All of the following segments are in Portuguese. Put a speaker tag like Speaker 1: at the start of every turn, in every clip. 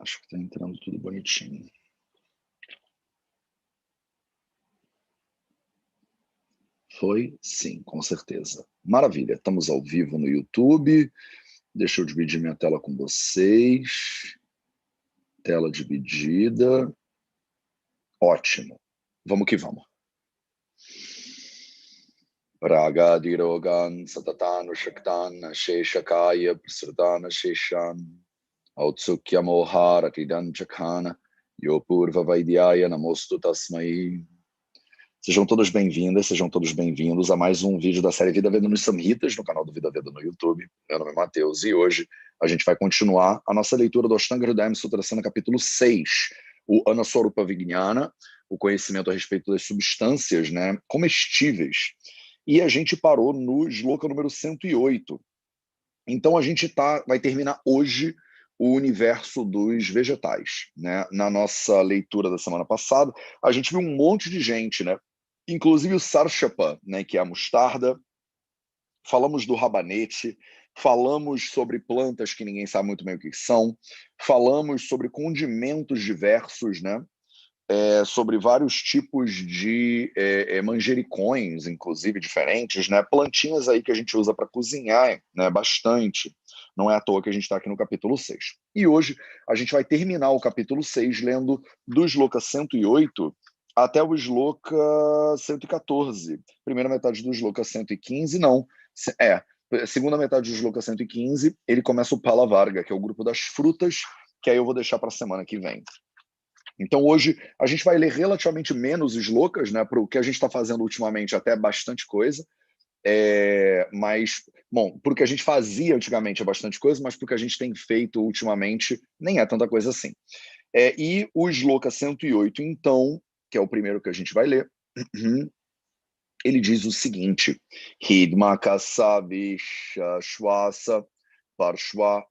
Speaker 1: Acho que está entrando tudo bonitinho. Foi? Sim, com certeza. Maravilha. Estamos ao vivo no YouTube. Deixa eu dividir minha tela com vocês. Tela dividida. Ótimo. Vamos que vamos. Ragadirogan satatan shaktan sheshakaya prasrutana sheshan autsukya mohara tidanchakana yopurva vaidyaya namostu tasmai. Sejam todas bem-vindas, sejam todos bem-vindos a mais um vídeo da série Vida Veda nos Samhitas, no canal do Vida Veda no YouTube. Meu nome é Matheus e hoje a gente vai continuar a nossa leitura do Ashtanga Hridayam Sutrasana, capítulo 6, o Anaswarupa Vijnana, o conhecimento a respeito das substâncias, né, comestíveis. E a gente parou no shloka número 108. Então a gente vai terminar hoje o universo dos vegetais, né? Na nossa leitura da semana passada, a gente viu um monte de gente, né? Inclusive o sarshapa, né, que é a mostarda. Falamos do rabanete, falamos sobre plantas que ninguém sabe muito bem o que são, falamos sobre condimentos diversos, né? Sobre vários tipos de manjericões, inclusive diferentes, né? Plantinhas aí que a gente usa para cozinhar, né? Bastante. Não é à toa que a gente está aqui no capítulo 6. E hoje a gente vai terminar o capítulo 6 lendo do shloka 108 até o shloka 114. Primeira metade do shloka 115, não. Segunda metade do shloka 115, ele começa o Palavarga, que é o grupo das frutas, que aí eu vou deixar para a semana que vem. Então hoje a gente vai ler relativamente menos shlokas, né? Para o que a gente está fazendo ultimamente, até bastante coisa. Mas, bom, para o que a gente fazia antigamente é bastante coisa, mas para o que a gente tem feito ultimamente nem é tanta coisa assim. E o shloka 108, então, que é o primeiro que a gente vai ler, ele diz o seguinte: Hidma kasavisha shwasa parshva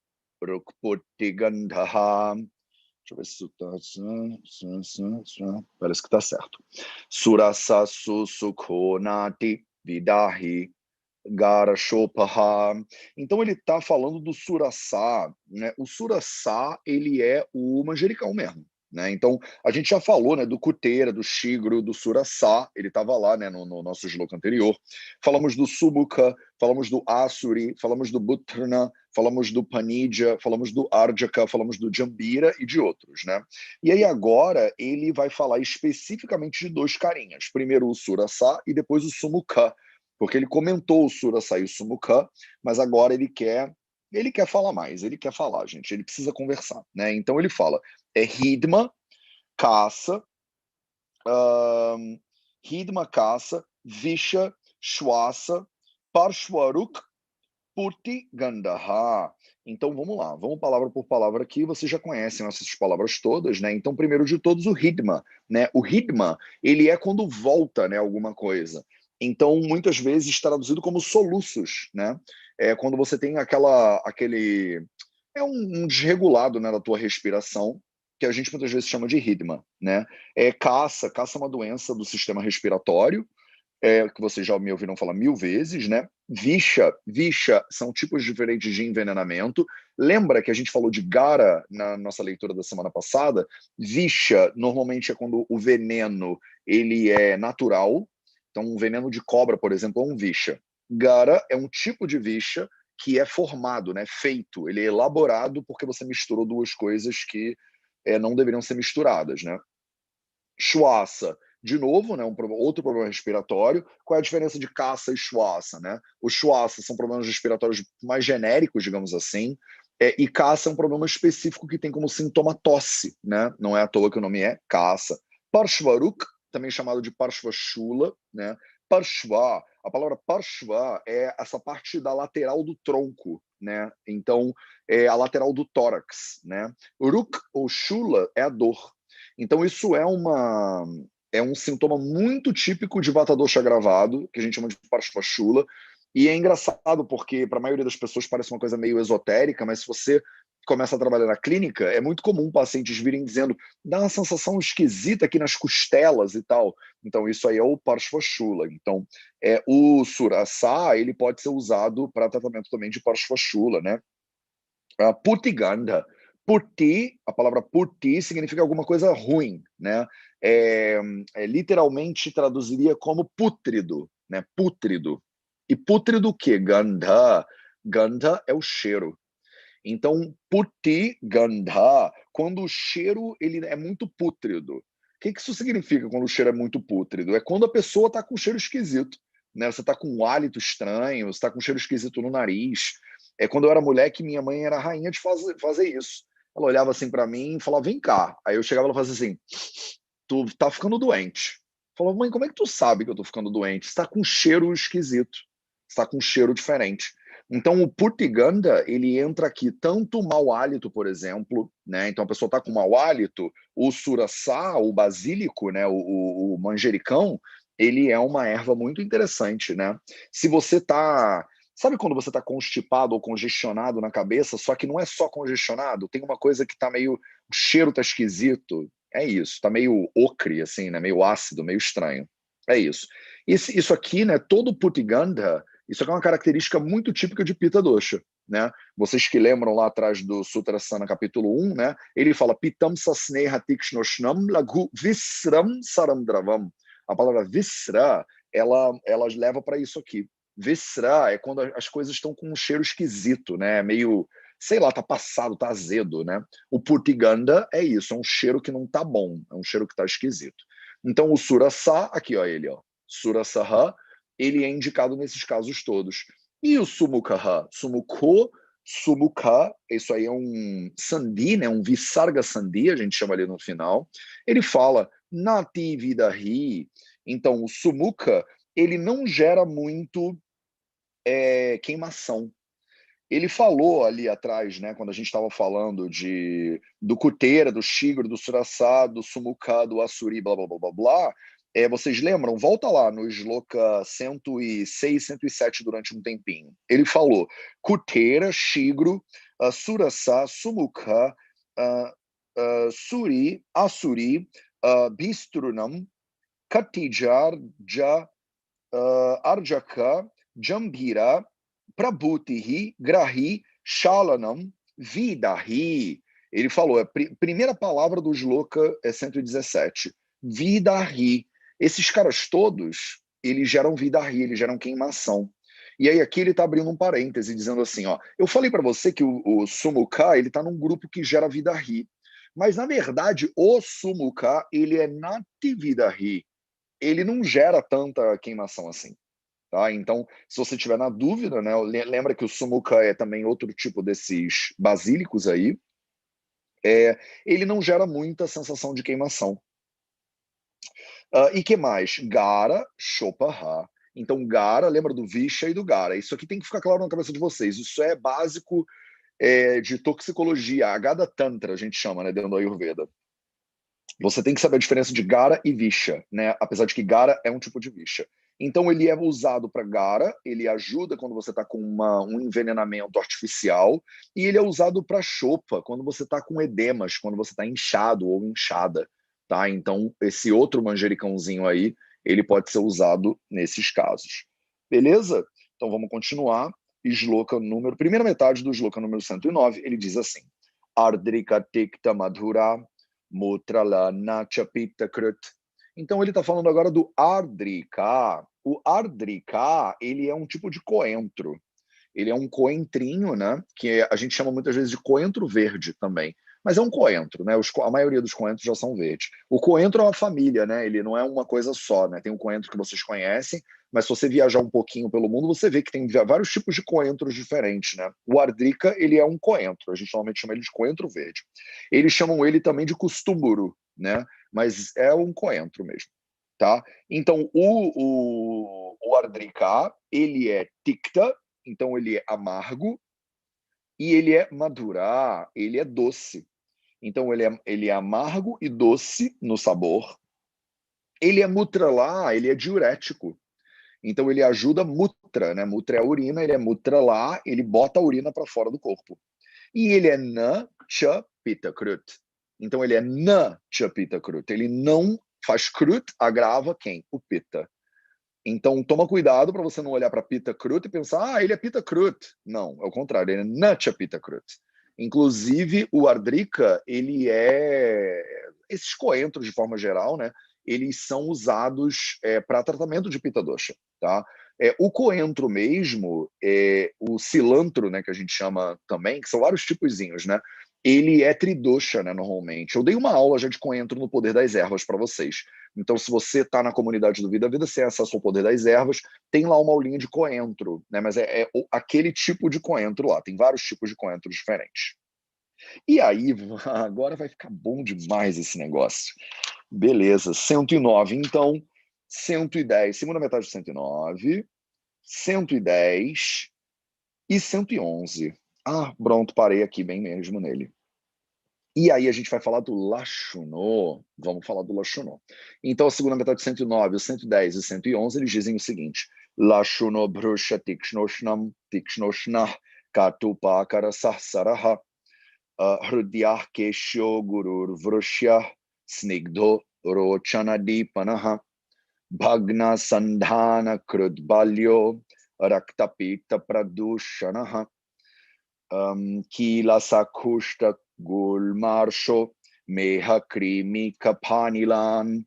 Speaker 1: rukputi gandha. Deixa eu ver se tá. Parece que está certo. Surasa susukhonati vidahi garashopaha. Então ele está falando do surasá, né? O surasá, ele é o manjericão mesmo, né? Então a gente já falou, né, do cuteira, do shigro, do surasá, ele estava lá, né, no nosso shloka anterior. Falamos do subukha, falamos do asuri, falamos do butrna, falamos do panidya, falamos do arjaka, falamos do jambira e de outros, né? E aí agora ele vai falar especificamente de dois carinhas. Primeiro o surasá e depois o sumukha, porque ele comentou o surasá e o sumukha, mas agora ele quer falar mais, ele quer falar, gente, ele precisa conversar, né? Então ele fala, hidma, caça, visha, shwasa, parshvaruk, Purti Gandaha. Então vamos lá, vamos palavra por palavra aqui. Vocês já conhecem essas palavras todas, né? Então, primeiro de todos, o Hidma, né? O Hidma, ele é quando volta, né, alguma coisa. Então, muitas vezes traduzido como soluços, né? É quando você tem aquele um desregulado, né, da tua respiração, que a gente muitas vezes chama de Hidma, né? Caça é uma doença do sistema respiratório, que vocês já me ouviram falar 1000 vezes, né? Visha são tipos diferentes de envenenamento. Lembra que a gente falou de Gara na nossa leitura da semana passada? Visha normalmente é quando o veneno ele é natural. Então, um veneno de cobra, por exemplo, é um Visha. Gara é um tipo de Visha que é formado, né? Feito. Ele é elaborado porque você misturou duas coisas que não deveriam ser misturadas, né? Shwasa, de novo, né, outro problema respiratório. Qual é a diferença de caça e shwasa, né? Os shwasa são problemas respiratórios mais genéricos, digamos assim, e caça é um problema específico que tem como sintoma tosse, né? Não é à toa que o nome é caça. Parshvaruk, também chamado de parshvashula, né? Parshva, a palavra parshva é essa parte da lateral do tronco, né? Então, é a lateral do tórax, né? Ruk ou shula é a dor. Então, isso é um sintoma muito típico de Vata Dosha agravado, que a gente chama de Parshvashula, e é engraçado porque para a maioria das pessoas parece uma coisa meio esotérica, mas se você começa a trabalhar na clínica, é muito comum pacientes virem dizendo, dá uma sensação esquisita aqui nas costelas e tal. Então isso aí é o Parshvashula. Então o Surasa, ele pode ser usado para tratamento também de Parshvashula, né? A Putiganda. Putti, a palavra putti significa alguma coisa ruim, né? Literalmente traduziria como pútrido, né? Pútrido. E pútrido o quê? Gandha. Gandha é o cheiro. Então, putti gandha, quando o cheiro ele é muito pútrido. O que isso significa quando o cheiro é muito pútrido? É quando a pessoa está com cheiro esquisito, né? Você está com um hálito estranho, você está com cheiro esquisito no nariz. É quando eu era moleque, minha mãe era a rainha de fazer isso. Ela olhava assim para mim e falava, vem cá. Aí eu chegava e ela fazia assim, tu tá ficando doente. Falava, mãe, como é que tu sabe que eu tô ficando doente? Você tá com um cheiro esquisito. Você tá com um cheiro diferente. Então, o Purtiganda, ele entra aqui tanto mau hálito, por exemplo, né? Então, a pessoa está com mau hálito, o suraçá, o basílico, né? O manjericão, ele é uma erva muito interessante, né? Se você está... Sabe quando você está constipado ou congestionado na cabeça, só que não é só congestionado, tem uma coisa que está meio... O cheiro está esquisito. É isso, está meio ocre, assim, né? Meio ácido, meio estranho. É isso. Isso aqui, né? Todo Purtiganda... Isso aqui é uma característica muito típica de Pitta Dosha, né? Vocês que lembram lá atrás do Sutrasana capítulo 1, né? Ele fala Pittam sasneha tikshnoshnam lagu visram saramdravam. A palavra visra, ela leva para isso aqui. Visra é quando as coisas estão com um cheiro esquisito, né? Meio, sei lá, tá passado, tá azedo, né? O Purtiganda é isso, é um cheiro que não tá bom, é um cheiro que tá esquisito. Então o Surasa, aqui ó, ele ó, Surasaha, ele é indicado nesses casos todos. E o Sumukha? Sumukha, isso aí é um sandhi, né? Um Visarga sandhi, a gente chama ali no final. Ele fala Nati Vidahi. Então, o Sumukha, ele não gera muito queimação. Ele falou ali atrás, né, quando a gente estava falando do Kuteira, do Shigro, do Surassá, do Sumukha, do Asuri, blá, blá, blá, blá, blá. Vocês lembram? Volta lá no Shloka 106, 107 durante um tempinho. Ele falou Kuteira, Shigro, Surassá, Sumukha, Suri, Asuri, Bistrunam, Katijar, Arjaka, Jambira, Prabhutihi, Grahi, Shalanam, Vidahi. Ele falou, a primeira palavra do Shloka é 117. Vidahi. Esses caras todos, eles geram Vidahi, eles geram queimação. E aí aqui ele está abrindo um parêntese, dizendo assim, ó, eu falei para você que o Sumukha, ele está num grupo que gera Vidahi. Mas, na verdade, o Sumukha, ele é Nati Vidahi. Ele não gera tanta queimação assim. Tá? Então, se você tiver na dúvida, né, lembra que o Sumukha é também outro tipo desses basílicos aí, ele não gera muita sensação de queimação. E que mais? Gara, Shopaha. Então, Gara, lembra do Visha e do Gara. Isso aqui tem que ficar claro na cabeça de vocês. Isso é básico de toxicologia, a Agada Tantra, a gente chama, né, dentro do Ayurveda. Você tem que saber a diferença de Gara e Visha, né? Apesar de que Gara é um tipo de Visha. Então, ele é usado para Gara, ele ajuda quando você está com um envenenamento artificial, e ele é usado para Shopa, quando você está com edemas, quando você está inchado ou inchada. Tá? Então, esse outro manjericãozinho aí, ele pode ser usado nesses casos. Beleza? Então, vamos continuar. Shloka número... Primeira metade do Shloka número 109, ele diz assim. Ardrika tikta madhura Mutrala Nachapita Krut. Então ele está falando agora do Ardrika. O Ardrika, ele é um tipo de coentro. Ele é um coentrinho, né? Que a gente chama muitas vezes de coentro verde também. Mas é um coentro, né? A maioria dos coentros já são verdes. O coentro é uma família, né? Ele não é uma coisa só, né? Tem um coentro que vocês conhecem, mas se você viajar um pouquinho pelo mundo, você vê que tem vários tipos de coentros diferentes, né? O ardrica, ele é um coentro. A gente normalmente chama ele de coentro verde. Eles chamam ele também de costumuru, né? Mas é um coentro mesmo, tá? Então, o ardrica, ele é ticta, então ele é amargo, e ele é madura, ele é doce. Então ele é amargo e doce no sabor. Ele é mutralá, ele é diurético. Então ele ajuda mutra, né? Mutra é a urina, ele é mutralá, ele bota a urina para fora do corpo. E ele é na cha pita krut. Então ele é na cha pita krut. Ele não faz krut, agrava quem? O pita. Então, toma cuidado para você não olhar para Pitta Krut e pensar, ele é Pitta Krut. Não, é o contrário, ele é Natcha Pitta Krut. Inclusive, o ardrika, ele esses coentros, de forma geral, né? Eles são usados para tratamento de pitta dosha, tá? O coentro mesmo, o cilantro, né, que a gente chama também, que são vários tipozinhos, né? Ele é tridosha, né, normalmente. Eu dei uma aula já de coentro no Poder das Ervas para vocês. Então, se você está na comunidade do Vida a Vida, você tem acesso ao Poder das Ervas, tem lá uma aulinha de coentro, né? Mas aquele tipo de coentro lá. Tem vários tipos de coentro diferentes. E aí, agora vai ficar bom demais esse negócio. Beleza, 109. Então, 110, segunda metade de 109, 110 e 111. Ah, pronto, parei aqui bem mesmo nele. E aí a gente vai falar do Lashono. Vamos falar do Lashono. Então, a segunda metade de 109, o 110 e o 111, eles dizem o seguinte: Lashono brusha tikshnoshnam tikshnoshnah katupakara sahsaraha hrudyah keshyo gurur vrushyah snigdho rochanadipanaha bhagna sandhana krudbalyo raktapita pradushanaha kila sakushta gulmarsho meha krimi kapanilan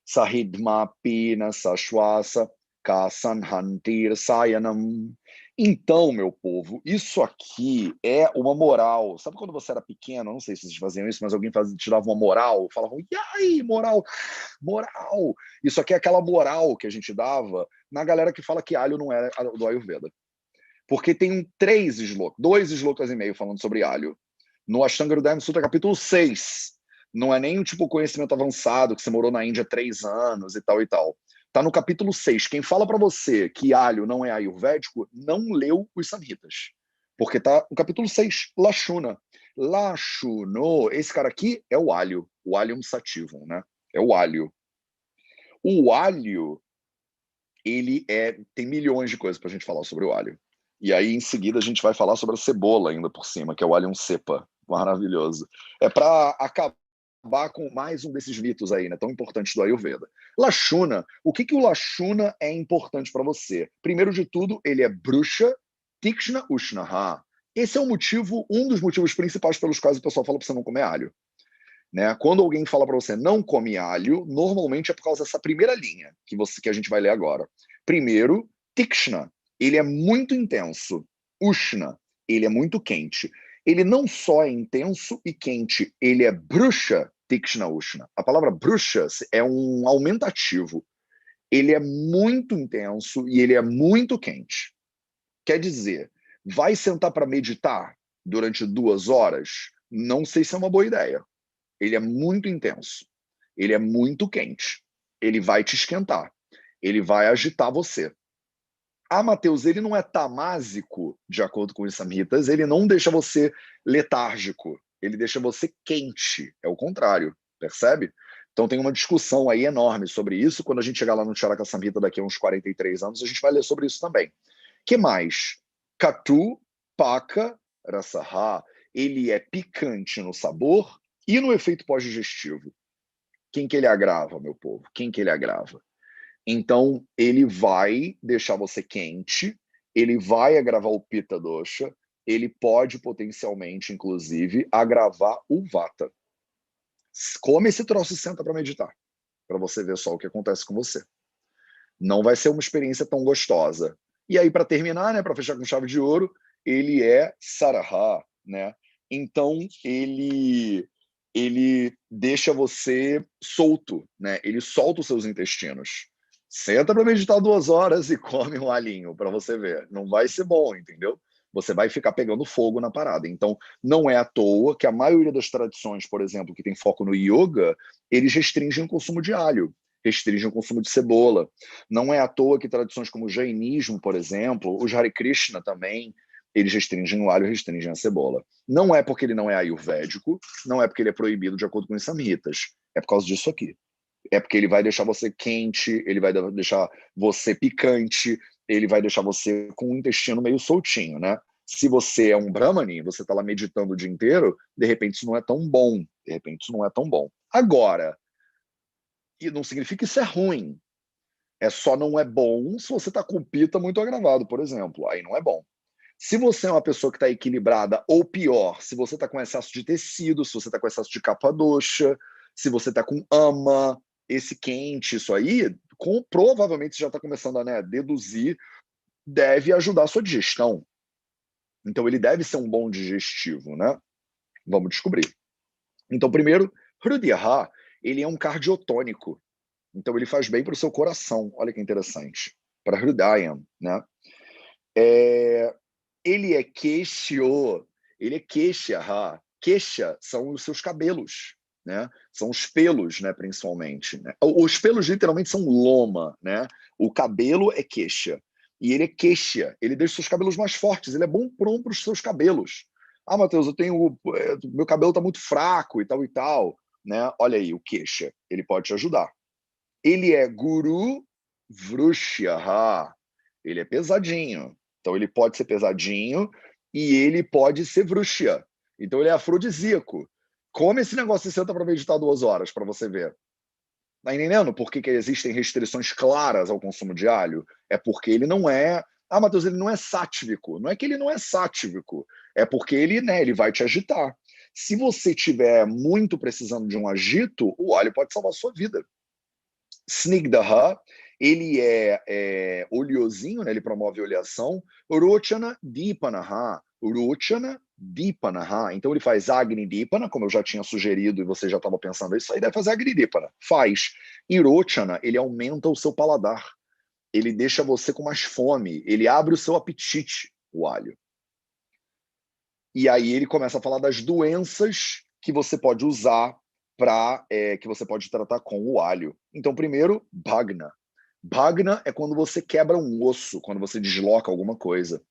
Speaker 1: sahidma pina sashwasa kasanhantir sayanam. Então, meu povo, isso aqui é uma moral. Sabe quando você era pequeno? Não sei se vocês faziam isso, mas alguém te dava uma moral, falavam, e aí, moral, moral. Isso aqui é aquela moral que a gente dava na galera que fala que alho não é do Ayurveda. Porque tem 2,5 slokas falando sobre alho. No Ashtanga Hridayam Sutra, capítulo 6. Não é nem um tipo conhecimento avançado, que você morou na Índia 3 anos e tal e tal. Tá no capítulo 6. Quem fala para você que alho não é ayurvédico, não leu os Samhitas. Porque tá no capítulo 6, Lashuna. Lashuno, esse cara aqui é o alho. O alho sativum, né? É o alho. O alho, tem milhões de coisas pra gente falar sobre o alho. E aí, em seguida, a gente vai falar sobre a cebola ainda por cima, que é o alho cepa. Maravilhoso. É para acabar com mais um desses mitos aí, né, tão importantes do Ayurveda. Lashuna. O que o Lashuna é importante para você? Primeiro de tudo, ele é Brusha Tikshna Ushnaha. Esse é um dos motivos principais pelos quais o pessoal fala para você não comer alho. Né? Quando alguém fala para você não come alho, normalmente é por causa dessa primeira linha que a gente vai ler agora. Primeiro, Tikshna, ele é muito intenso. Ushna, ele é muito quente. Ele não só é intenso e quente, ele é Brusha Tikshna Ushna. A palavra Brusha é um aumentativo. Ele é muito intenso e ele é muito quente. Quer dizer, vai sentar para meditar durante 2 horas? Não sei se é uma boa ideia. Ele é muito intenso. Ele é muito quente. Ele vai te esquentar. Ele vai agitar você. Mateus, ele não é tamásico, de acordo com os samhitas, ele não deixa você letárgico. Ele deixa você quente. É o contrário, percebe? Então tem uma discussão aí enorme sobre isso. Quando a gente chegar lá no Charaka Samhita daqui a uns 43 anos, a gente vai ler sobre isso também. Que mais? Katu, Paka, Rasaha. Ele é picante no sabor e no efeito pós-digestivo. Quem que ele agrava, meu povo? Quem que ele agrava? Então, ele vai deixar você quente, ele vai agravar o Pitta Dosha, ele pode potencialmente, inclusive, agravar o Vata. Come esse troço e senta para meditar, para você ver só o que acontece com você. Não vai ser uma experiência tão gostosa. E aí, para terminar, né, para fechar com chave de ouro, ele é Saraha, né? Então, ele deixa você solto, né? Ele solta os seus intestinos. Senta para meditar 2 horas e come um alinho para você ver. Não vai ser bom, entendeu? Você vai ficar pegando fogo na parada. Então, não é à toa que a maioria das tradições, por exemplo, que tem foco no yoga, eles restringem o consumo de alho, restringem o consumo de cebola. Não é à toa que tradições como o jainismo, por exemplo, os Hare Krishna também, eles restringem o alho, restringem a cebola. Não é porque ele não é ayurvédico, não é porque ele é proibido de acordo com os samhitas. É por causa disso aqui. É porque ele vai deixar você quente, ele vai deixar você picante, ele vai deixar você com o intestino meio soltinho, né? Se você é um brahmani, você está lá meditando o dia inteiro, de repente isso não é tão bom. De repente isso não é tão bom. Agora, e não significa que isso é ruim. Só não é bom se você está com o pita muito agravado, por exemplo. Aí não é bom. Se você é uma pessoa que está equilibrada, ou pior, se você está com excesso de tecido, se você está com excesso de capa dosha, se você está com ama, esse quente, isso aí, provavelmente você já está começando a, né, deduzir, deve ajudar a sua digestão. Então ele deve ser um bom digestivo, né? Vamos descobrir. Então, primeiro, Hrudiyaha, ele é um cardiotônico. Então ele faz bem para o seu coração. Olha que interessante. Para Hrudayam, né? Ele é queixo, ele é queixa. Queixa são os seus cabelos, né? São os pelos, né, principalmente. Né? Os pelos literalmente são loma, né? O cabelo é queixa. E ele é queixa, ele deixa os seus cabelos mais fortes, ele é bom para os seus cabelos. Ah, Matheus, meu cabelo está muito fraco e tal, né? Olha aí, o queixa, ele pode te ajudar. Ele é guru vrushaha, ele é pesadinho. Então ele pode ser pesadinho e ele pode ser vrushya. Então ele é afrodisíaco. Come esse negócio e senta para meditar 2 horas para você ver. Tá entendendo por que existem restrições claras ao consumo de alho? É porque ele não é. Ah, Matheus, ele não é sátivico. Não é que ele não é sátivico, é porque ele, né, ele vai te agitar. Se você estiver muito precisando de um agito, o alho pode salvar a sua vida. Snigdha, ele é oleosinho, né? Ele promove oleação. Rochana Dipanaha. Rochana Dipanaha. Então ele faz Agni Dipana, como eu já tinha sugerido e você já estava pensando, isso aí deve fazer Agni Dipana. Faz. E Rochana, ele aumenta o seu paladar. Ele deixa você com mais fome. Ele abre o seu apetite, o alho. E aí ele começa a falar das doenças que você pode usar que você pode tratar com o alho. Então, primeiro, Bhagna. Bhagna é quando você quebra um osso, quando você desloca alguma coisa.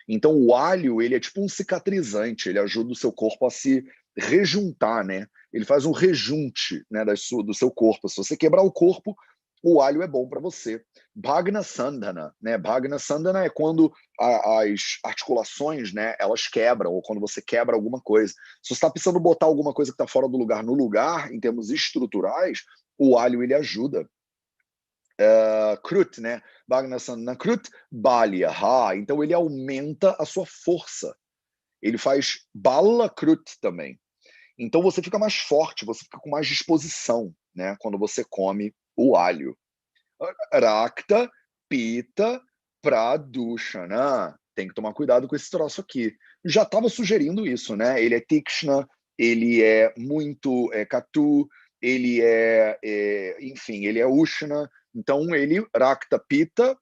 Speaker 1: Então, o alho, ele é tipo um cicatrizante, ele ajuda o seu corpo a se rejuntar, né? Ele faz um rejunte, né, do seu corpo. Se você quebrar o corpo, o alho é bom para você. Bhagna Sandhana, né? Bhagna Sandhana é quando as articulações, né, elas quebram, ou quando você quebra alguma coisa. Se você está precisando botar alguma coisa que está fora do lugar no lugar, em termos estruturais, o alho ele ajuda. Krut, né? Bhagna Sandhana Krut Balya. Então ele aumenta a sua força. Ele faz Bala Krut também. Então você fica mais forte, você fica com mais disposição, né? Quando você come o alho. Rakta, Pita, Pradushana. Tem que tomar cuidado com esse troço aqui. Já estava sugerindo isso, né? Ele é Tikshna, ele é muito Katu, ele enfim, ele é Ushna. Então, ele, Rakta, Pita,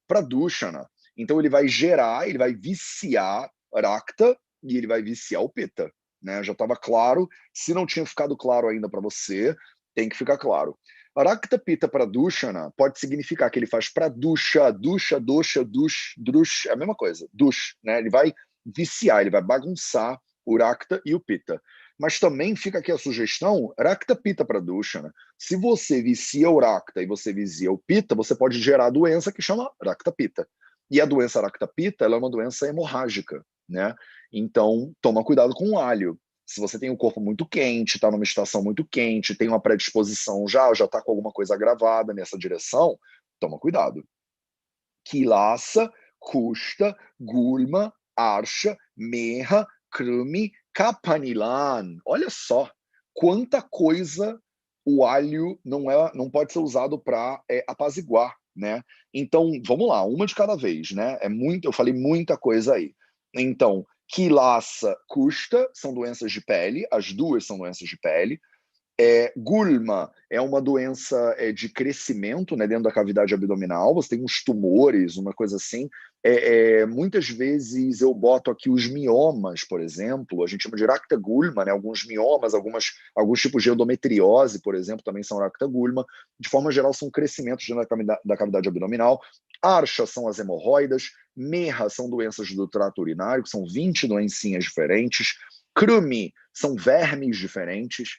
Speaker 1: Pradushana. Então, ele vai gerar, ele vai viciar Rakta e ele vai viciar o Pita. Né? Já estava claro. Se não tinha ficado claro ainda para você, tem que ficar claro. Rakta Pita Pradushana pode significar que ele faz Pradusha, Dusha, Dosha, Dush, Drush, é a mesma coisa, Dush, né? Ele vai viciar, ele vai bagunçar o Rakta e o Pita. Mas também fica aqui a sugestão, Rakta Pita Pradushana. Se você vicia o Rakta e você vicia o Pita, você pode gerar a doença que chama Rakta Pita. E a doença Rakta Pita, ela é uma doença hemorrágica, né? Então, toma cuidado com o alho. Se você tem o corpo muito quente, está numa estação muito quente, tem uma predisposição já está com alguma coisa agravada nessa direção, toma cuidado. Kilasa, Kusta, Gulma, Arsha, Meha, Krumi, Kapanilan. Olha só quanta coisa o alho não pode ser usado para apaziguar, né? Então, vamos lá, uma de cada vez, né? Eu falei muita coisa aí. Então, Quilasa, Kusta são doenças de pele, as duas são doenças de pele. Gulma é uma doença de crescimento, né, dentro da cavidade abdominal, você tem uns tumores, uma coisa assim. Muitas vezes eu boto aqui os miomas, por exemplo, a gente chama de ractagulma, né, alguns miomas, alguns tipos de endometriose, por exemplo, também são ractagulma. De forma geral, são crescimentos dentro da cavidade abdominal. Arsha são as hemorroidas, Merra são doenças do trato urinário, que são 20 doencinhas diferentes. Krumi são vermes diferentes.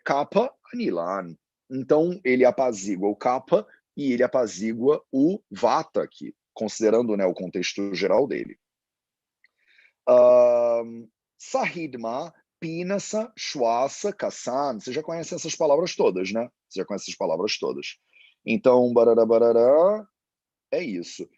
Speaker 1: Kapha Anilan. Então, ele apazigua o Kapha e ele apazigua o Vata aqui, considerando, né, o contexto geral dele. Sahidma, Pinasa, Shwasa, Kasan. Você já conhece essas palavras todas, né? Você já conhece essas palavras todas. Então, barará, barará, é isso.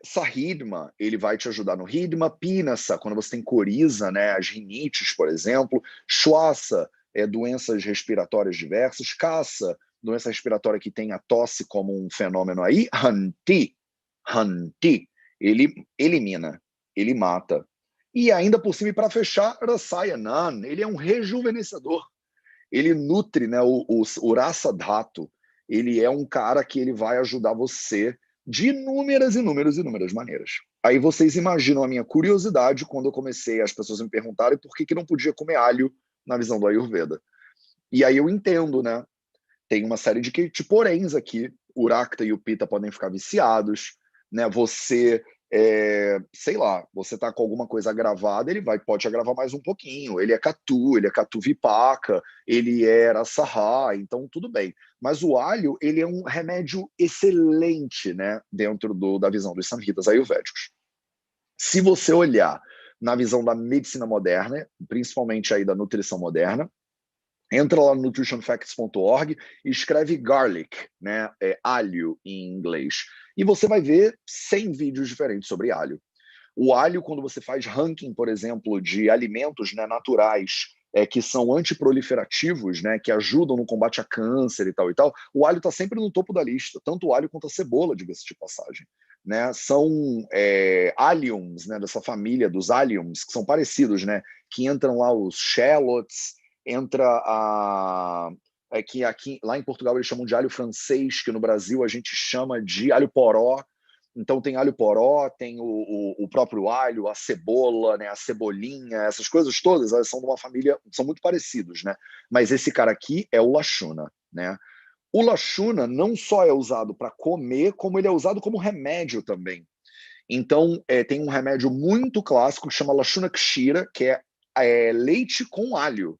Speaker 1: Sahidma, ele vai te ajudar no Hidma. Pinasa, quando você tem coriza, né, as rinites, por exemplo. Shwasa, doenças respiratórias diversas. Kasa, doença respiratória que tem a tosse como um fenômeno aí. Hanti, ele elimina, ele mata. E ainda por cima, e para fechar, Rasayanan, ele é um rejuvenescedor. Ele nutre, né, o Rasa Dhatu. Ele é um cara que ele vai ajudar você de inúmeras maneiras. Aí vocês imaginam a minha curiosidade quando eu comecei, as pessoas me perguntarem por que não podia comer alho na visão do Ayurveda. E aí eu entendo, né? Tem uma série de poréns aqui. O Rakta e o Pitta podem ficar viciados, né? Você, sei lá, você tá com alguma coisa agravada, ele pode agravar mais um pouquinho. Ele é Katu Vipaka, ele é Rasaha, então tudo bem. Mas o alho, ele é um remédio excelente, né? Dentro da visão dos Samhitas ayurvédicos. Se você olhar na visão da medicina moderna, principalmente aí da nutrição moderna, entra lá no nutritionfacts.org e escreve garlic, né? Alho em inglês. E você vai ver 100 vídeos diferentes sobre alho. O alho, quando você faz ranking, por exemplo, de alimentos, né, naturais, que são antiproliferativos, né, que ajudam no combate a câncer e tal, o alho está sempre no topo da lista, tanto o alho quanto a cebola, diga-se de passagem. Né? São alliums, né, dessa família dos alliums, que são parecidos, né, que entram lá os shallots, entra que aqui, lá em Portugal eles chamam de alho francês, que no Brasil a gente chama de alho poró. Então tem alho poró, tem o próprio alho, a cebola, né, a cebolinha, essas coisas todas, elas são de uma família, são muito parecidos, né? Mas esse cara aqui é o Lashuna, né? O Lashuna não só é usado para comer, como ele é usado como remédio também. Então tem um remédio muito clássico que chama Lashuna Kshira, que é leite com alho.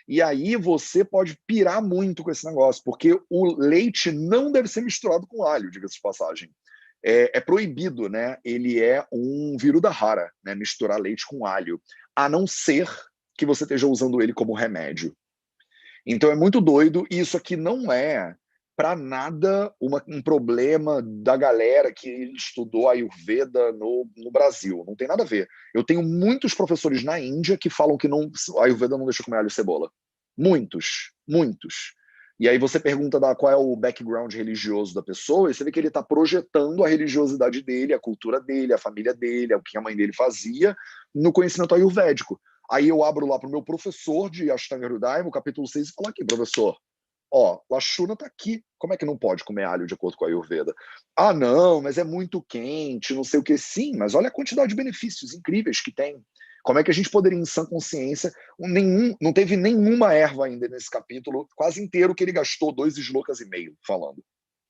Speaker 1: E aí você pode pirar muito com esse negócio, porque o leite não deve ser misturado com alho, diga-se de passagem. É proibido, né? Ele é um virudahara, né? Misturar leite com alho, a não ser que você esteja usando ele como remédio. Então é muito doido, e isso aqui não é para nada um problema da galera que estudou Ayurveda no Brasil. Não tem nada a ver. Eu tenho muitos professores na Índia que falam que a Ayurveda não deixa comer alho e cebola. Muitos. E aí você pergunta qual é o background religioso da pessoa, e você vê que ele está projetando a religiosidade dele, a cultura dele, a família dele, o que a mãe dele fazia, no conhecimento ayurvédico. Aí eu abro lá para o meu professor de Ashtanga Hridayam, o capítulo 6, e falo aqui, professor, Lashuna está aqui, como é que não pode comer alho de acordo com a Ayurveda? Ah, não, mas é muito quente, não sei o que. Sim, mas olha a quantidade de benefícios incríveis que tem. Como é que a gente poderia, em sã consciência, não teve nenhuma erva ainda nesse capítulo, quase inteiro, que ele gastou 2 slokas e meio falando.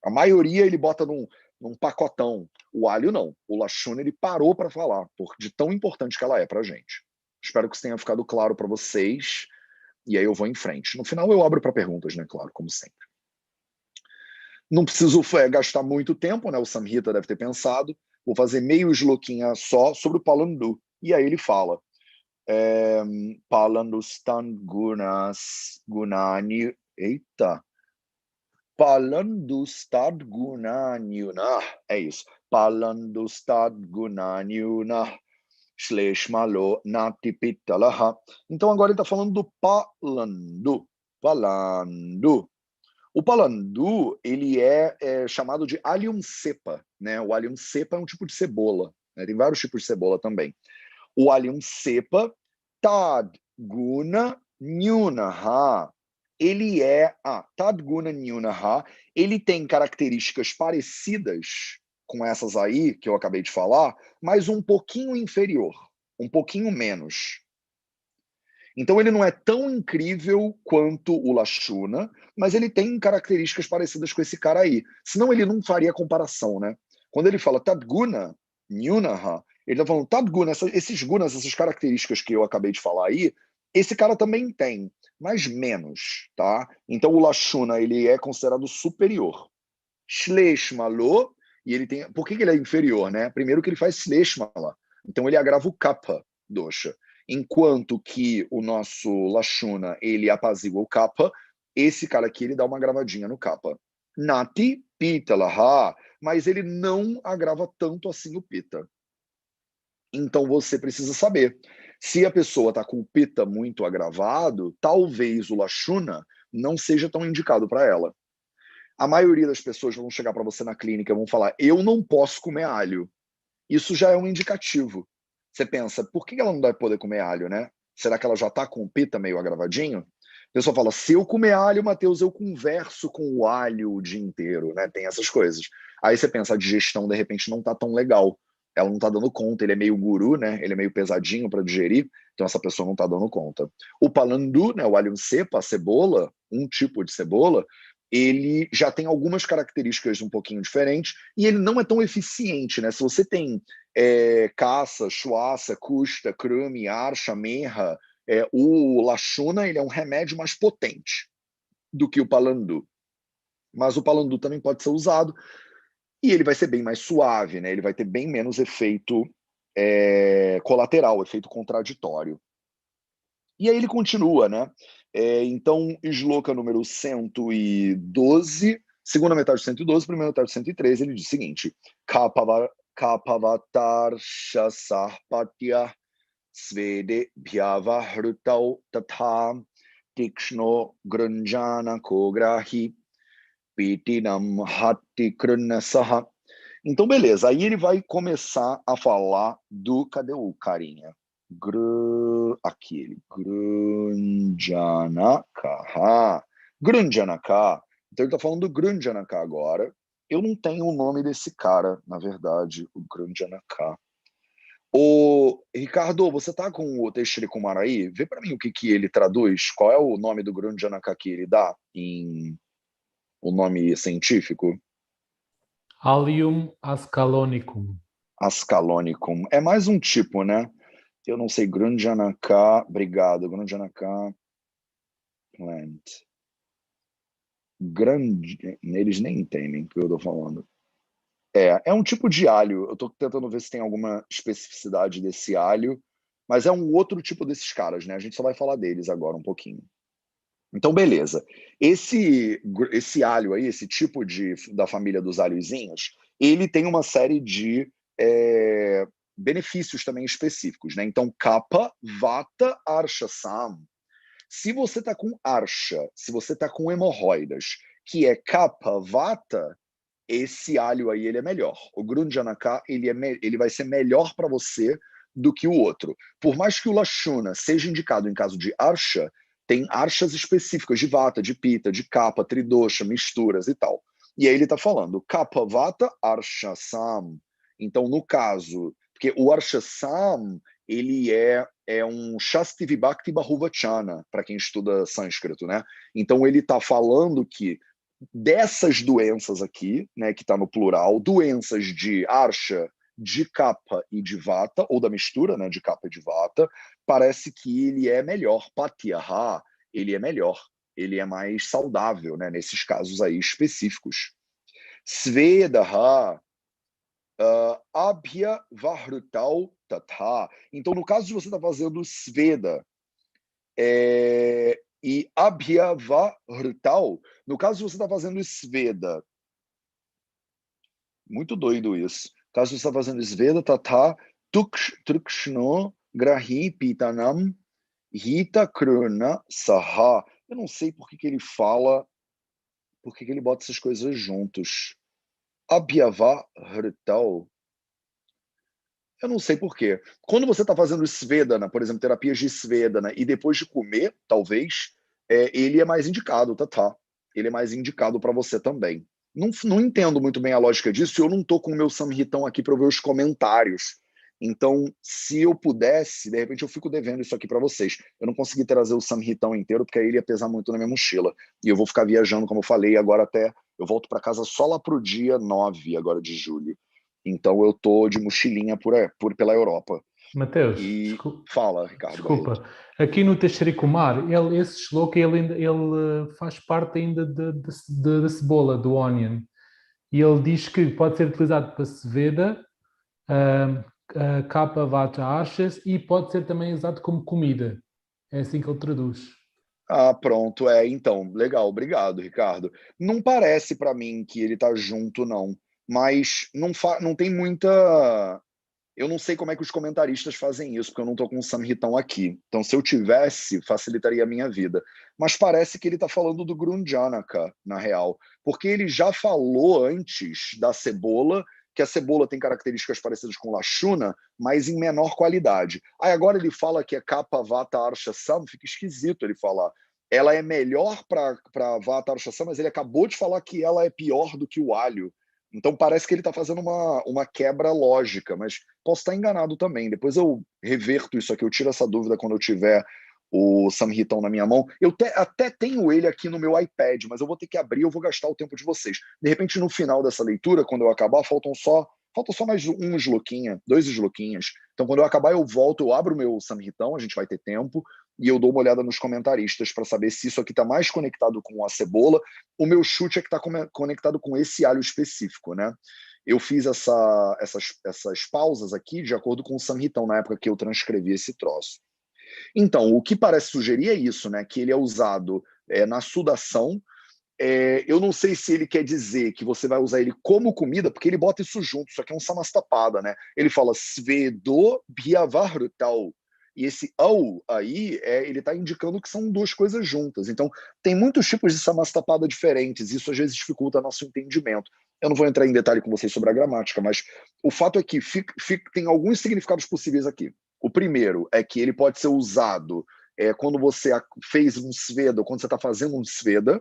Speaker 1: A maioria ele bota num pacotão. O alho não. O Lashuna ele parou para falar, de tão importante que ela é para a gente. Espero que isso tenha ficado claro para vocês. E aí eu vou em frente. No final eu abro para perguntas, né? Claro, como sempre. Não preciso gastar muito tempo, né? O Samhita deve ter pensado. Vou fazer meio sloquinha só sobre o Palandu. E aí ele fala: Palandustan gunas gunani. Eita! Palandustad gunanyuna. É isso. Palandustad gunanyuna. Shleshmalo Natipitalaha. Então agora ele está falando do Palandu. O Palandu ele é chamado de Allium cepa, né? O Allium cepa é um tipo de cebola, né? Tem vários tipos de cebola também. O Allium cepa Tadguna Nyunaha. Ele Tadguna Nyunaha. Ele tem características parecidas com essas aí que eu acabei de falar, mas um pouquinho inferior, um pouquinho menos. Então ele não é tão incrível quanto o Lashuna, mas ele tem características parecidas com esse cara aí. Senão ele não faria comparação, né? Quando ele fala Tadguna Nyunaha, ele está falando Tadguna, esses gunas, essas características que eu acabei de falar aí, esse cara também tem, mas menos, tá? Então o Lashuna ele é considerado superior. Shleshmalo, e ele tem. Por que ele é inferior, né? Primeiro que ele faz Shleshmala. Então ele agrava o Kapha dosha. Enquanto que o nosso Lashuna, ele apazigua o Kapha, esse cara aqui ele dá uma gravadinha no Kapha. Nati Pitalaha. mas ele não agrava tanto assim o Pitta. Então você precisa saber. Se a pessoa está com o Pitta muito agravado, talvez o Lashuna não seja tão indicado para ela. A maioria das pessoas vão chegar para você na clínica e vão falar: eu não posso comer alho. Isso já é um indicativo. Você pensa, por que ela não vai poder comer alho, né? Será que ela já está com o Pitta meio agravadinho? A pessoa fala: se eu comer alho, Matheus, eu converso com o alho o dia inteiro, né? Tem essas coisas. Aí você pensa, a digestão de repente não está tão legal. Ela não está dando conta, ele é meio guru, né? Ele é meio pesadinho para digerir, então essa pessoa não está dando conta. O palandu, né? O alho cepa, a cebola, um tipo de cebola, ele já tem algumas características um pouquinho diferentes e ele não é tão eficiente, né? Se você tem caça, chuaça, custa, crame, archa, merra, o lachuna ele é um remédio mais potente do que o palandu. Mas o palandu também pode ser usado e ele vai ser bem mais suave, né? Ele vai ter bem menos efeito colateral, efeito contraditório. E aí ele continua, né? Então, shloka número 112, segunda metade de 112, primeira metade de 113, ele diz o seguinte: Kapavatar shasarpatya svede bhyavahrutau tatha tikshno grunjana kograhi pitinam hatti krunnasaha. Então, beleza. Aí ele vai começar a falar do... Cadê o carinha? Aqui ele. Grunjanaka. Grunjanaka. Então ele está falando do Grunjanaka agora. Eu não tenho o nome desse cara, na verdade, o Grunjanaka. Ô, Ricardo, você tá com o Teixeira Kumar aí? Vê para mim o que ele traduz. Qual é o nome do Grunjanaka que ele dá em o nome científico?
Speaker 2: Allium ascalonicum.
Speaker 1: Ascalonicum. É mais um tipo, né? Eu não sei, Grunjanaka. Obrigado, Grunjanaka plant. Eles nem entendem o que eu estou falando. É um tipo de alho. Eu estou tentando ver se tem alguma especificidade desse alho, mas é um outro tipo desses caras, né? A gente só vai falar deles agora um pouquinho. Então, beleza. Esse alho aí, esse tipo da família dos alhozinhos, ele tem uma série de benefícios também específicos, né? Então, kapha, vata, arsha, sam. Se você está com arsha, se você está com hemorroidas, que é kapha, vata, esse alho aí ele é melhor. O Grunjanaka ele vai ser melhor para você do que o outro. Por mais que o Lashuna seja indicado em caso de arsha, tem archas específicas de vata, de pita, de kapha, tridosha, misturas e tal. E aí ele está falando kapha vata arsha sam. Então, no caso, porque o arsha sam ele é um Shasti Vibhakti Bahuvachana, para quem estuda sânscrito, né? Então ele está falando que dessas doenças aqui, né, que está no plural, doenças de arsha, de kapha e de vata, ou da mistura, né, de kapha e de vata, parece que ele é melhor. Patyaha, ele é melhor. Ele é mais saudável, né, nesses casos aí específicos. Svedaha, abhya vahrutal tatha. Então, no caso de você estar fazendo Sveda, e abhyavahrital, no caso de você está fazendo Sveda, muito doido isso. No caso de você está fazendo Sveda, tatha trukshno grahi pitanam hita kruna saha. Eu não sei por que ele fala, por que ele bota essas coisas juntos. Abhyavahrital. Eu não sei por quê. Quando você está fazendo Svedana, por exemplo, terapias de Svedana, e depois de comer, talvez, ele é mais indicado, tá? Ele é mais indicado para você também. Não entendo muito bem a lógica disso, e eu não estou com o meu Samhitão aqui para ver os comentários. Então, se eu pudesse, de repente eu fico devendo isso aqui para vocês. Eu não consegui trazer o Samhitão inteiro, porque aí ele ia pesar muito na minha mochila. E eu vou ficar viajando, como eu falei, agora até... Eu volto para casa só lá para o dia 9 agora de julho. Então eu tô de mochilinha pela Europa.
Speaker 2: Mateus,
Speaker 1: E fala, Ricardo Barreto.
Speaker 2: desculpa. Aqui no Teixeira-Kumar, esse shloka, ele faz parte ainda da cebola, do onion. E ele diz que pode ser utilizado para Seveda, capa vata achas, e pode ser também usado como comida. É assim que ele traduz.
Speaker 1: Ah, pronto, então, legal, obrigado, Ricardo. Não parece para mim que ele tá junto, não. mas não tem muita... Eu não sei como é que os comentaristas fazem isso, porque eu não estou com o Samhitão aqui. Então, se eu tivesse, facilitaria a minha vida. Mas parece que ele está falando do Grunjanaka, na real. Porque ele já falou antes da cebola, que a cebola tem características parecidas com Lashuna, mas em menor qualidade. Aí agora ele fala que é Kappa Vata Arsha Sam, fica esquisito ele falar. Ela é melhor para Vata Arsha Sam, mas ele acabou de falar que ela é pior do que o alho. Então parece que ele está fazendo uma quebra lógica, mas posso estar enganado também. Depois eu reverto isso aqui, eu tiro essa dúvida quando eu tiver o Samhitão na minha mão. Eu até tenho ele aqui no meu iPad, mas eu vou ter que abrir, eu vou gastar o tempo de vocês. De repente, no final dessa leitura, quando eu acabar, falta só mais um sloquinha, 2 sloquinhas. Então, quando eu acabar, eu volto, eu abro o meu Samhitão, a gente vai ter tempo, e eu dou uma olhada nos comentaristas para saber se isso aqui está mais conectado com a cebola. O meu chute é que está conectado com esse alho específico, né? Eu fiz essas pausas aqui de acordo com o Samhitão, na época que eu transcrevi esse troço. Então, o que parece sugerir é isso, né? Que ele é usado na sudação. Eu não sei se ele quer dizer que você vai usar ele como comida, porque ele bota isso junto, isso aqui é um samastapada, né? Ele fala svedo bhyavartal. E esse au aí, ele está indicando que são 2 coisas juntas. Então, tem muitos tipos de samastapada diferentes, isso às vezes dificulta nosso entendimento. Eu não vou entrar em detalhe com vocês sobre a gramática, mas o fato é que tem alguns significados possíveis aqui. O primeiro é que ele pode ser usado quando você fez um sveda, ou quando você está fazendo um sveda.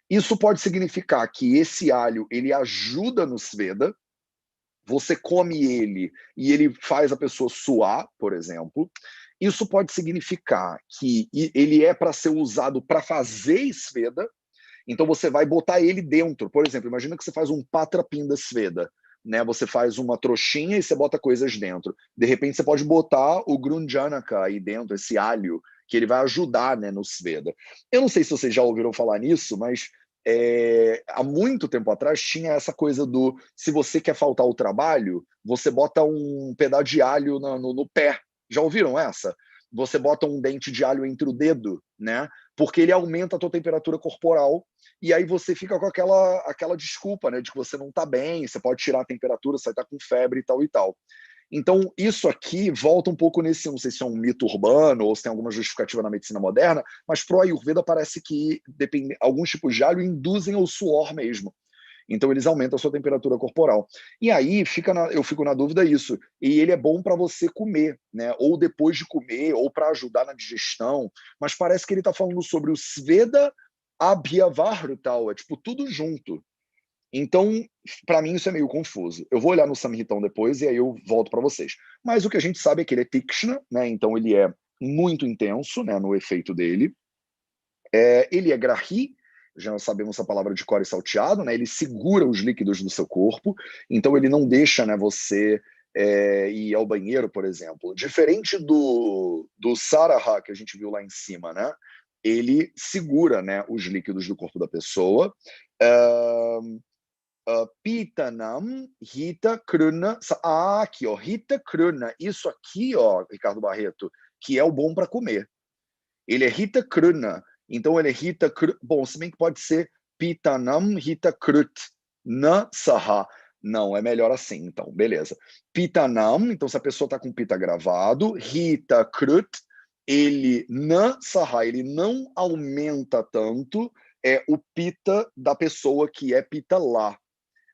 Speaker 1: Isso pode significar que esse alho ele ajuda no sveda, você come ele e ele faz a pessoa suar, por exemplo. Isso pode significar que ele é para ser usado para fazer sveda, então você vai botar ele dentro. Por exemplo, imagina que você faz um patra pinda sveda, né? Você faz uma trouxinha e você bota coisas dentro. De repente você pode botar o grunjanaka aí dentro, esse alho, que ele vai ajudar, né, no sveda. Eu não sei se vocês já ouviram falar nisso, mas há muito tempo atrás tinha essa coisa do se você quer faltar ao trabalho, você bota um pedaço de alho no pé. Já ouviram essa? Você bota um dente de alho entre o dedo, né? Porque ele aumenta a tua temperatura corporal e aí você fica com aquela desculpa, né, de que você não está bem, você pode tirar a temperatura, você vai estar com febre e tal e tal. Então, isso aqui volta um pouco nesse, não sei se é um mito urbano ou se tem alguma justificativa na medicina moderna, mas pro Ayurveda parece que alguns tipos de alho induzem o suor mesmo. Então, eles aumentam a sua temperatura corporal. E aí, eu fico na dúvida isso. E ele é bom para você comer, né? Ou depois de comer, ou para ajudar na digestão. Mas parece que ele está falando sobre o Sveda Abhyavartal, é tipo tudo junto. Então, para mim, isso é meio confuso. Eu vou olhar no Samhitão depois e aí eu volto para vocês. Mas o que a gente sabe é que ele é Tikshna, né? Então ele é muito intenso, né, no efeito dele. Ele é Grahi, já sabemos a palavra de cor e salteado, né? Ele segura os líquidos do seu corpo, então ele não deixa, né, você ir ao banheiro, por exemplo. Diferente do Saraha, que a gente viu lá em cima, né? Ele segura, né, os líquidos do corpo da pessoa. Pitanam, Rita, Kruna. Aqui, ó, Rita, Kruna. Isso aqui, ó, Ricardo Barreto, que é o bom para comer. Ele é Rita Kruna. Então, ele é Rita Krut. Bom, se bem que pode ser Pitanam, Rita Krut, na Saha. Não, é melhor assim, então, beleza. Pitanam, então se a pessoa está com pita gravado, Rita Krut, ele na Saha, ele não aumenta tanto o pita da pessoa que é pita lá.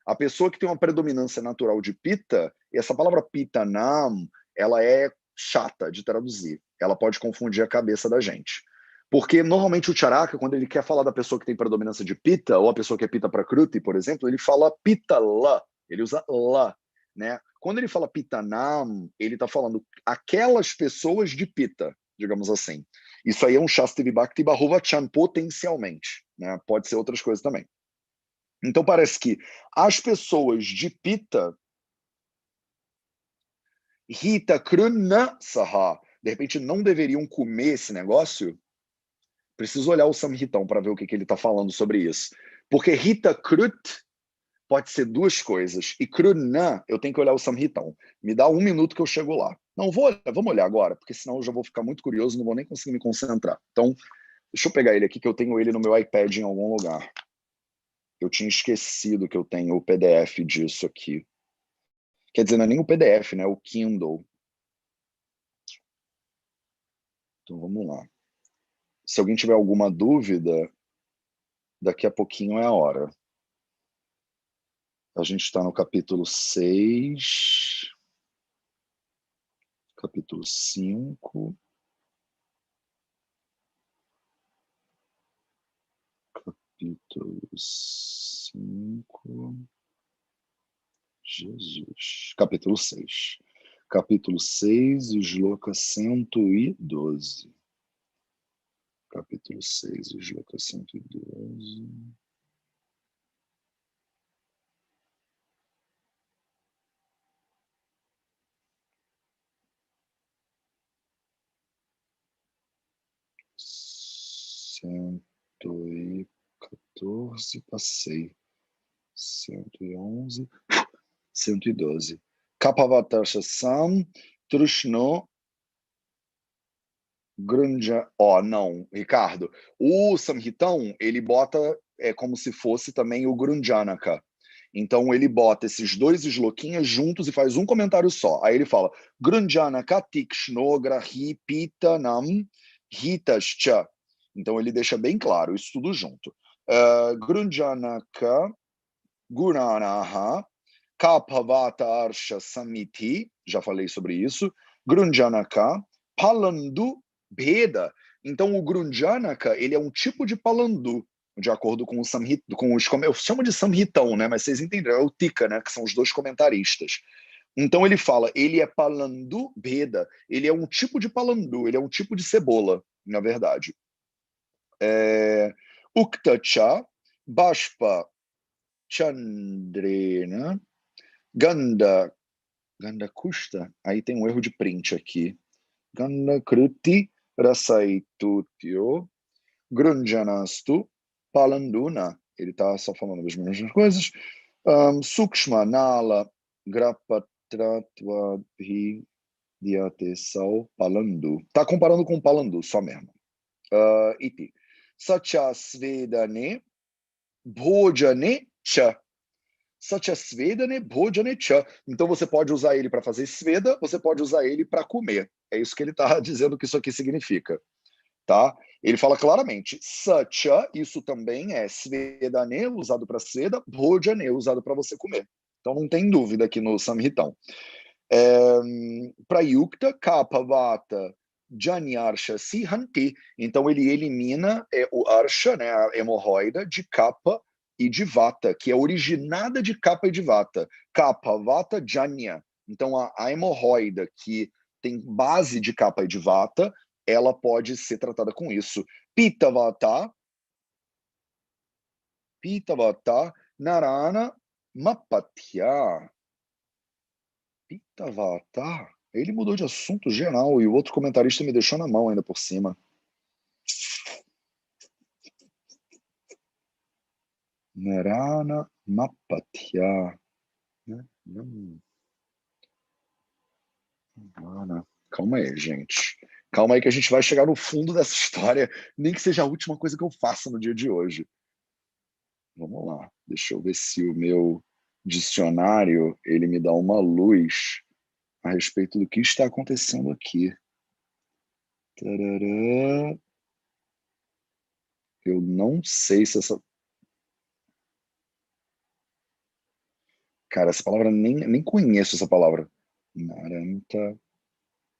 Speaker 1: A pessoa que tem uma predominância natural de pita, essa palavra pitanam, ela é chata de traduzir. Ela pode confundir a cabeça da gente. Porque normalmente o charaka, quando ele quer falar da pessoa que tem predominância de pita, ou a pessoa que é pita prakruti, por exemplo, ele fala pita la, ele usa la, né? Quando ele fala pitanam, ele está falando aquelas pessoas de pita, digamos assim. Isso aí é um Shasti Vibhakti Bahuvachan, potencialmente, né? Pode ser outras coisas também. Então parece que as pessoas de pita, Rita Kruna Saha, de repente não deveriam comer esse negócio. Preciso olhar o Samhitão para ver o que ele está falando sobre isso. Porque Rita Krut pode ser 2 coisas. E Kruna, eu tenho que olhar o Samhitão. Me dá 1 minuto que eu chego lá. Não, vamos olhar agora, porque senão eu já vou ficar muito curioso e não vou nem conseguir me concentrar. Então, deixa eu pegar ele aqui, que eu tenho ele no meu iPad em algum lugar. Eu tinha esquecido que eu tenho o PDF disso aqui. Quer dizer, não é nem o PDF, né? É o Kindle. Então, vamos lá. Se alguém tiver alguma dúvida, daqui a pouquinho é a hora. A gente está no capítulo 6, capítulo 5, capítulo 5, Jesus, capítulo 6. Capítulo 6, Shloka 112. Capítulo 6, Shloka 112. Cento e 14, passei. 111, 112. Kapavatasha Sam, Trushno, Granja. Ó, não, Ricardo. O Samhitão, ele bota como se fosse também o Grunjanaka. Então ele bota esses dois esloquinhos juntos e faz um comentário só. Aí ele fala: Grunjanaka tikshno grahi pitanam hitascha. Então ele deixa bem claro isso tudo junto. Grunjanaka Guranaha Kapavata Arsha Samiti, já falei sobre isso. Grunjanaka Palandu Bheda. Então o Grunjanaka, ele é um tipo de palandu, de acordo com o Samhit, com os, eu chamo de Samhitão, né? Mas vocês entenderam, é o Tika, né? Que são os dois comentaristas. Então ele fala, ele é palandu Bheda, ele é um tipo de palandu, ele é um tipo de cebola, na verdade. Uktacha Bashpa Chandrena Ganda Kusta, aí tem um erro de print aqui. Ganda Kruti Rasaitutyo Grunjanastu Palanduna. Ele está só falando as mesmas coisas. Sukshma Nala Grapatratva Diatesau Palandu. Está comparando com Palandu, só mesmo. Iti. Satyasvedane Bhojane Cha. Satyasvedane Bhojane Cha. Então você pode usar ele para fazer sveda, você pode usar ele para comer. É isso que ele está dizendo que isso aqui significa. Tá? Ele fala claramente, Satya, isso também é Svedane, usado para seda, Bhojane, usado para você comer. Então não tem dúvida aqui no Samhitão. Para Yukta, Kapavata, Janyarsha Sihanti. Então ele elimina o Arsha, né, a hemorroida, de Kapha e de Vata, que é originada de Kapha e de Vata. Kapha, Vata, Janya. Então a hemorroida que tem base de Kapha e de Vata, ela pode ser tratada com isso. Pitta Vata, Narana, Mapatya. Pitta Vata. Ele mudou de assunto geral e o outro comentarista me deixou na mão ainda por cima. Narana Mapatya. Calma aí, gente. Calma aí que a gente vai chegar no fundo dessa história, nem que seja a última coisa que eu faça no dia de hoje. Vamos lá. Deixa eu ver se o meu dicionário ele me dá uma luz a respeito do que está acontecendo aqui. Tarará. Eu não sei se essa... Cara, essa palavra, nem conheço essa palavra. Naranta,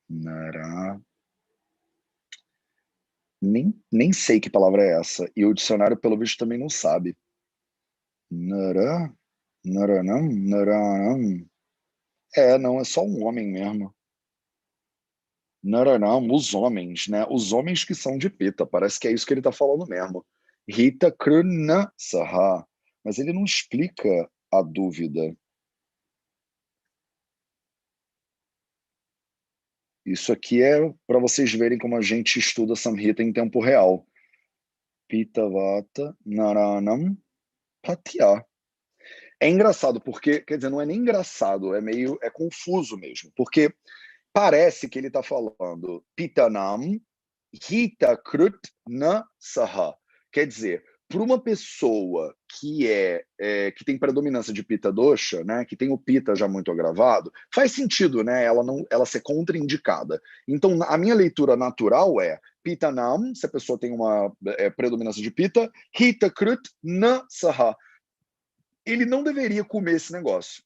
Speaker 1: Nará... Nem sei que palavra é essa. E o dicionário, pelo visto, também não sabe. Nará, Naranam, Naranam. Não, é só um homem mesmo. Naranam, os homens, né? Os homens que são de Pita. Parece que é isso que ele está falando mesmo. Rita Kruna Saha. Mas ele não explica a dúvida. Isso aqui é para vocês verem como a gente estuda Samhita em tempo real. Pitavata Naranam Patya. É engraçado porque, quer dizer, não é nem engraçado, é confuso mesmo, porque parece que ele está falando Pitanam Hitakrut na Saha. Quer dizer, para uma pessoa que tem predominância de Pitta dosha, né, que tem o Pitta já muito agravado, faz sentido, né, ela ser contraindicada. Então, a minha leitura natural é Pitta nam, se a pessoa tem uma predominância de Pitta, Hita krut na saha. Ele não deveria comer esse negócio.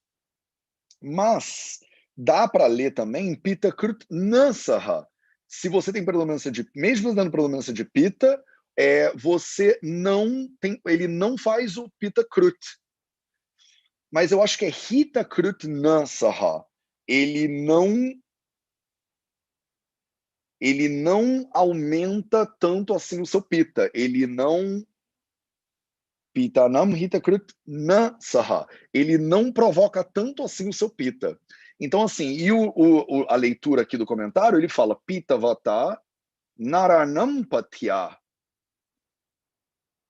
Speaker 1: Mas dá para ler também Pitta krut na saha. Se você tem predominância de, mesmo dando predominância de Pitta, você não tem, ele não faz o Pitta krut. Mas eu acho que é Hita krut na saha. Ele não aumenta tanto assim o seu Pitta. Ele não Pitta nam Hita krut na saha. Ele não provoca tanto assim o seu Pitta. Então, assim, e a leitura aqui do comentário, ele fala Pitta vata naranam patya.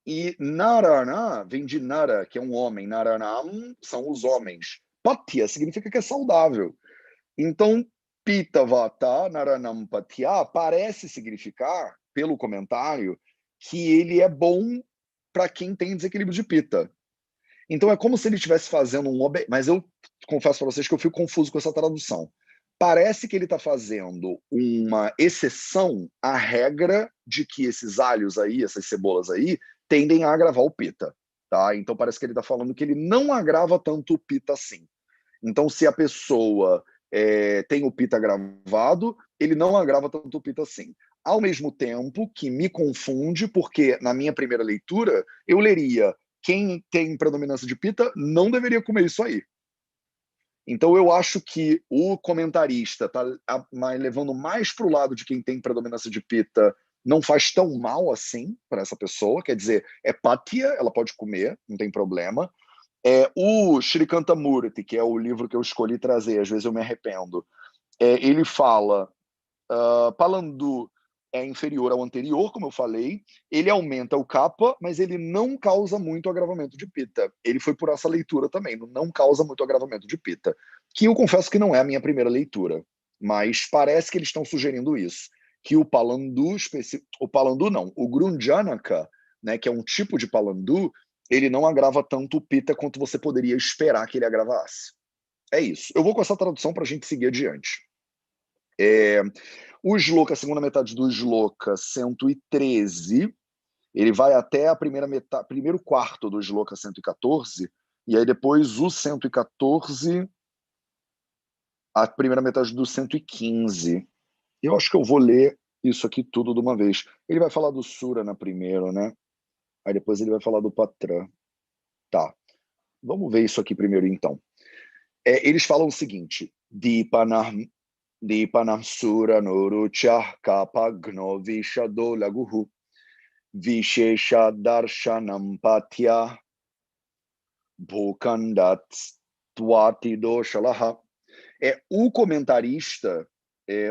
Speaker 1: E Narana vem de Nara, que é um homem. Naranam são os homens. Patya significa que é saudável. Então, Pitta Vata Naranam Patya parece significar, pelo comentário, que ele é bom para quem tem desequilíbrio de Pitta. Então, é como se ele estivesse fazendo Mas eu confesso para vocês que eu fico confuso com essa tradução. Parece que ele está fazendo uma exceção à regra de que esses alhos aí, essas cebolas aí, tendem a agravar o Pitta. Tá? Então, parece que ele está falando que ele não agrava tanto o Pitta assim. Então, se a pessoa tem o Pitta agravado, ele não agrava tanto o Pitta assim. Ao mesmo tempo que me confunde, porque na minha primeira leitura, eu leria quem tem predominância de Pitta não deveria comer isso aí. Então, eu acho que o comentarista está levando mais para o lado de quem tem predominância de Pitta não faz tão mal assim para essa pessoa. Quer dizer, é pátia, ela pode comer, não tem problema. O Shrikanta Murti, que é o livro que eu escolhi trazer, às vezes eu me arrependo, ele fala Palandu é inferior ao anterior, como eu falei, ele aumenta o kapha, mas ele não causa muito agravamento de Pitta. Ele foi por essa leitura também, não causa muito agravamento de Pitta, que eu confesso que não é a minha primeira leitura, mas parece que eles estão sugerindo isso, que o Palandu, o Grunjanaka, né, que é um tipo de Palandu, ele não agrava tanto o Pitta quanto você poderia esperar que ele agravasse. É isso. Eu vou com essa tradução para a gente seguir adiante. O Shloka, a segunda metade do Shloka 113, ele vai até a primeiro quarto do Shloka 114, e aí depois o 114, a primeira metade do 115. Eu acho que eu vou ler isso aqui tudo de uma vez. Ele vai falar do Surana primeiro, né? Aí depois ele vai falar do Patra. Tá, vamos ver isso aqui primeiro então. Eles falam o seguinte: Dipanam Sura Nurucha Kapagno Vishado Laguhu Vishesha Darshanam Patya Bhukandat Twati Doshalaha. O comentarista,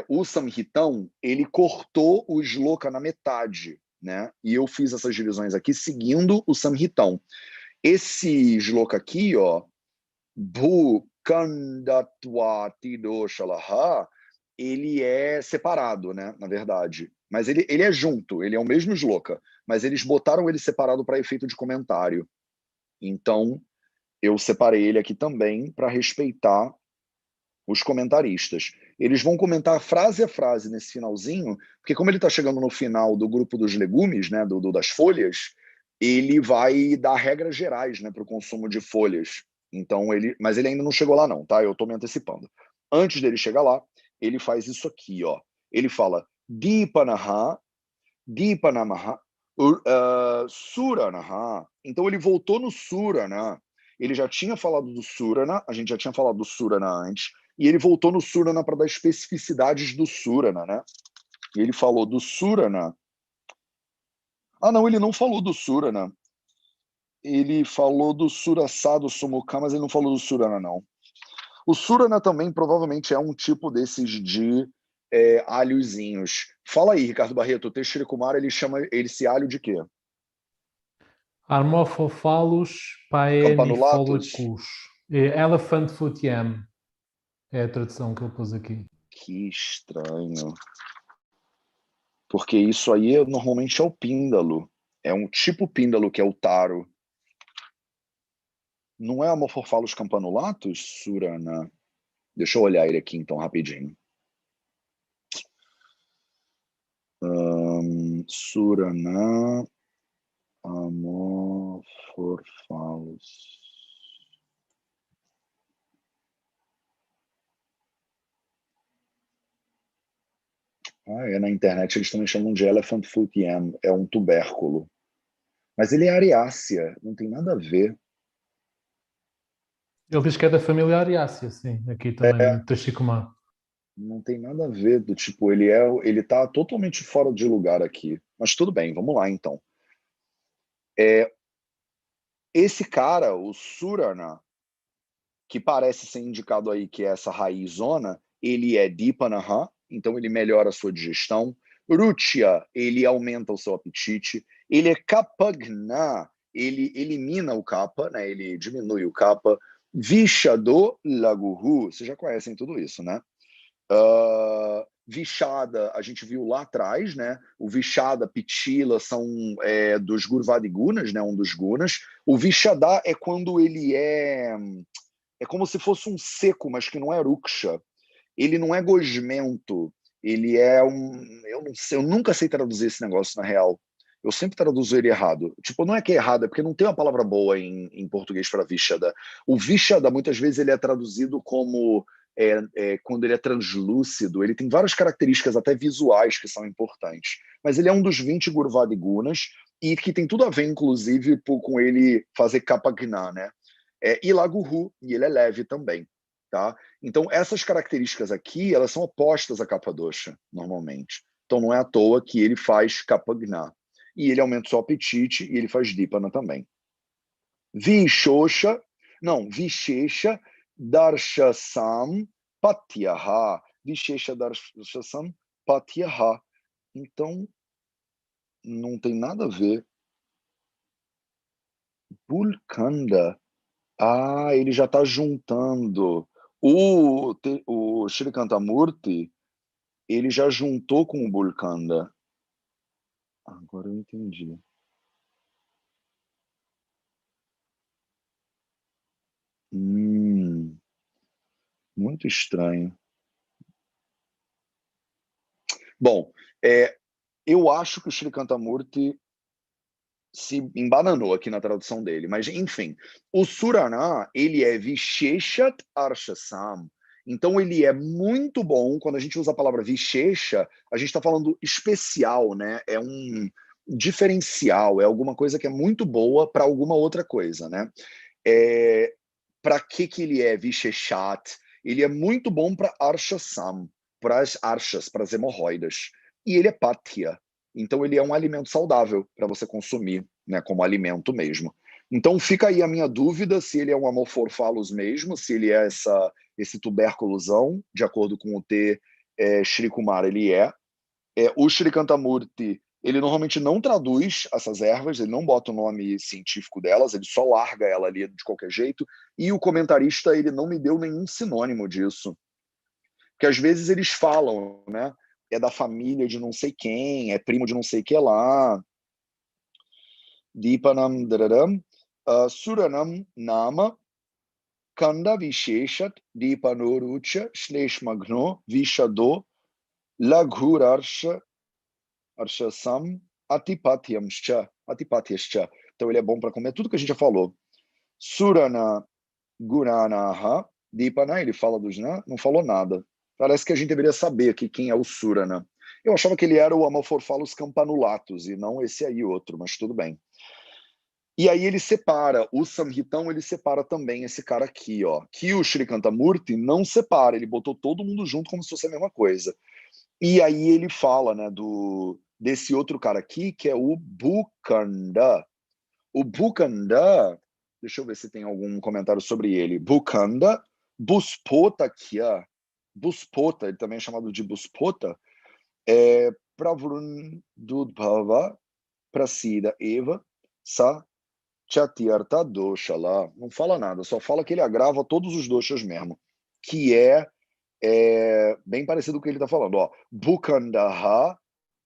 Speaker 1: o Samhitão, ele cortou o Shloka na metade, né? E eu fiz essas divisões aqui seguindo o Samhitão. Esse Shloka aqui, ó, Bhukandatwati Doshalaha, ele é separado, né, na verdade. Mas ele é junto, ele é o mesmo Shloka, mas eles botaram ele separado para efeito de comentário. Então, eu separei ele aqui também para respeitar os comentaristas. Eles vão comentar frase a frase nesse finalzinho, porque como ele está chegando no final do grupo dos legumes, né, das folhas, ele vai dar regras gerais, né, para o consumo de folhas. Então mas ele ainda não chegou lá não, tá? Eu estou me antecipando. Antes dele chegar lá, ele faz isso aqui, ó. Ele fala Dipanaha, Dipanamaha, Suranaha. Então ele voltou no Surana. Ele já tinha falado do Surana, a gente já tinha falado do Surana antes, e ele voltou no Surana para dar especificidades do Surana, né? E ele falou do Surana. Ah, não, ele não falou do Surana. Ele falou do Surasá, do Sumuká, mas ele não falou do Surana, não. O Surana também provavelmente é um tipo desses de alhozinhos. Fala aí, Ricardo Barreto, o Teixeira Kumar, ele chama esse alho de quê?
Speaker 2: Armophalus
Speaker 1: Campanulatus?
Speaker 2: paenifolicus. Elephant foot yam. É a tradução que ele pôs aqui.
Speaker 1: Que estranho. Porque isso aí normalmente é o píndalo. É um tipo píndalo que é o taro. Não é Amorphophallus campanulatus, Surana? Deixa eu olhar ele aqui, então, rapidinho. Surana Amorphophallus. Na internet eles também chamam de elephant foot yam. É um tubérculo. Mas ele é Ariácea, não tem nada a ver.
Speaker 2: Ele diz que é da família Ariácea, sim, aqui também no Tachikoma.
Speaker 1: Não tem nada a ver do tipo, ele tá totalmente fora de lugar aqui. Mas tudo bem, vamos lá então. Esse cara, o Surana, que parece ser indicado aí que é essa raizona, ele é Dipanaha, então ele melhora a sua digestão. Ruchya, ele aumenta o seu apetite. Ele é Kapagna, ele elimina o kapha, né? Ele diminui o kapha. Vishado Laguhu, vocês já conhecem tudo isso, né? Vishada, a gente viu lá atrás, né? O Vishada, Pitila são dos Gurvadigunas, né? Um dos gunas. O Vishada é quando ele é como se fosse um seco, mas que não é ruksha. Ele não é gosmento. Ele é eu não sei, eu nunca sei traduzir esse negócio na real. Eu sempre traduzo ele errado. Tipo, não é que é errado, é porque não tem uma palavra boa em português para Vishada. O Vishada, muitas vezes, ele é traduzido como quando ele é translúcido. Ele tem várias características, até visuais, que são importantes. Mas ele é um dos 20 Gurvadi Gunas e que tem tudo a ver, inclusive, com ele fazer Kapagna, né? E Laguhu, e ele é leve também. Tá? Então, essas características aqui, elas são opostas à Kapadosha, normalmente. Então, não é à toa que ele faz Kapagna. E ele aumenta o seu apetite e ele faz Dipana também. Vishosha, não, Vishesha Darshasam Patyaha. Vishesha Darshasam Patyaha. Então, não tem nada a ver. Bulkanda. Ele já está juntando. O Shri Kantamurti, ele já juntou com o Bulkanda. Agora eu entendi. Muito estranho. Bom, eu acho que o Shri Kantamurti se embananou aqui na tradução dele, mas enfim, o Surana, ele é Visheshat Arshasam. Então ele é muito bom. Quando a gente usa a palavra Vishesha, a gente está falando especial, né? É um diferencial, é alguma coisa que é muito boa para alguma outra coisa, né? Para que ele é Visheshat? Ele é muito bom para Arshasam, para as archas, para as hemorroidas. E ele é Patya. Então ele é um alimento saudável para você consumir, né, como alimento mesmo. Então fica aí a minha dúvida se ele é um Amorphophallus mesmo, se ele é esse tubérculozão, de acordo com o T. Shri Kumar, ele é. O Shri Kantamurti, ele normalmente não traduz essas ervas, ele não bota o nome científico delas, ele só larga ela ali de qualquer jeito, e o comentarista, ele não me deu nenhum sinônimo disso. Porque às vezes eles falam, né? É da família de não sei quem, é primo de não sei que lá. Dipanam dararam, Suranam Nama, Kanda Visheshat, Dipanorucha, Shleshmagno, Vishado, Laghurarsha, Arshasam, Atipatyamscha. Então ele é bom para comer tudo que a gente já falou. Surana Guranaha, Dipana, ele fala dos, né? Não falou nada. Parece que a gente deveria saber aqui quem é o Surana. Eu achava que ele era o Amorphophallus campanulatus e não esse aí outro, mas tudo bem. E aí ele separa, o Samhitão, ele separa também esse cara aqui, ó, que o Shri Kantamurti não separa, ele botou todo mundo junto como se fosse a mesma coisa. E aí ele fala, né, desse outro cara aqui, que é o Bukanda. O Bukanda, deixa eu ver se tem algum comentário sobre ele. Bukanda, Buspota aqui, ó. Buspota, ele também é chamado de Buspota, Pravrun Dudbhava Prasida Eva Sa Chatyartha Dosha lá. Não fala nada, só fala que ele agrava todos os doshas mesmo, que é bem parecido com o que ele está falando. Ó. Bukandaha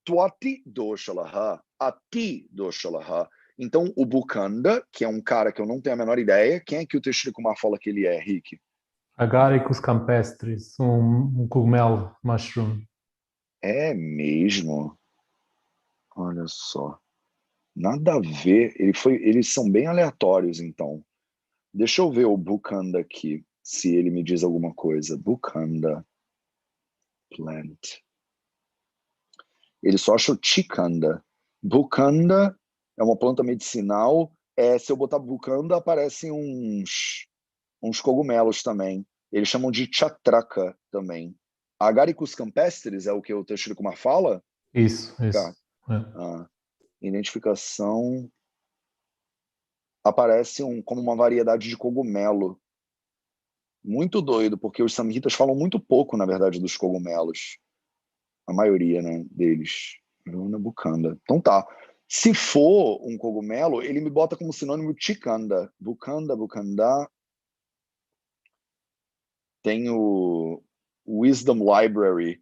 Speaker 1: Twati doshalaha, ati doshalaha. Então, o Bukanda, que é um cara que eu não tenho a menor ideia, quem é que o Teixeira Kumar fala que ele é, Rick?
Speaker 2: Agaricus campestris, um cogumelo, mushroom.
Speaker 1: É mesmo? Olha só. Nada a ver. Eles são bem aleatórios, então. Deixa eu ver o Bukanda aqui, se ele me diz alguma coisa. Bukanda plant. Ele só acha o Chikanda. Bukanda é uma planta medicinal. Se eu botar Bukanda, aparecem uns cogumelos também. Eles chamam de Chatraka também. Agaricus campestris é o que o Teixeira Kumar fala?
Speaker 2: Isso.
Speaker 1: Cara,
Speaker 2: É.
Speaker 1: identificação aparece como uma variedade de cogumelo. Muito doido, porque os samhitas falam muito pouco, na verdade, dos cogumelos. A maioria, né, deles. Runa Bukanda. Então tá. Se for um cogumelo, ele me bota como sinônimo Chikanda. Bukanda, Bukanda. Tem o Wisdom Library.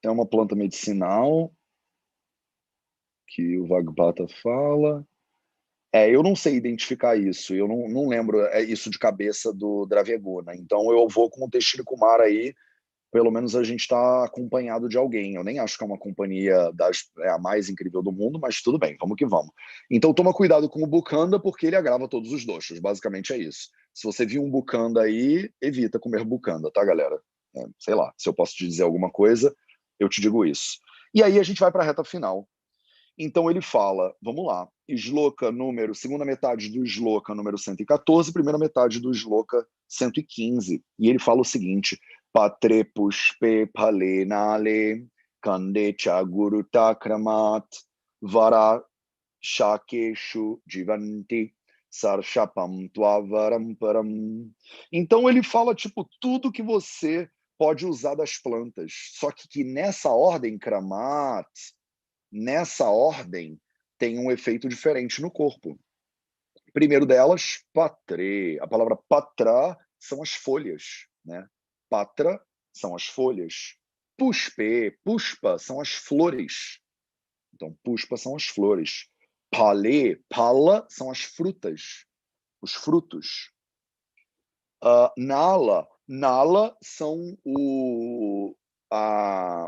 Speaker 1: É uma planta medicinal que o Vagbata fala. Eu não sei identificar isso, eu não lembro isso de cabeça do Dravyaguna. Então eu vou com o Teixeira Kumar aí, pelo menos a gente está acompanhado de alguém. Eu nem acho que é uma companhia a mais incrível do mundo, mas tudo bem, vamos que vamos. Então toma cuidado com o Bukanda, porque ele agrava todos os doshas, basicamente é isso. Se você viu um Bukanda aí, evita comer Bukanda, tá, galera? Sei lá, se eu posso te dizer alguma coisa, eu te digo isso. E aí a gente vai para a reta final. Então ele fala, vamos lá, segunda metade do Shloka número 114, primeira metade do Shloka 115. E ele fala o seguinte: Patre pushpe phale nale kande cha guru takramat vara shakeshu jivanti sarshapam tvavaram param. Então ele fala tipo tudo que você pode usar das plantas, só que nessa ordem kramat, nessa ordem, tem um efeito diferente no corpo. Primeiro delas, patre. A palavra patra são as folhas, né? Patra são as folhas. Pushpe, pushpa são as flores. Então, pushpa são as flores. Pale, pala são as frutas, os frutos. Nala, nala são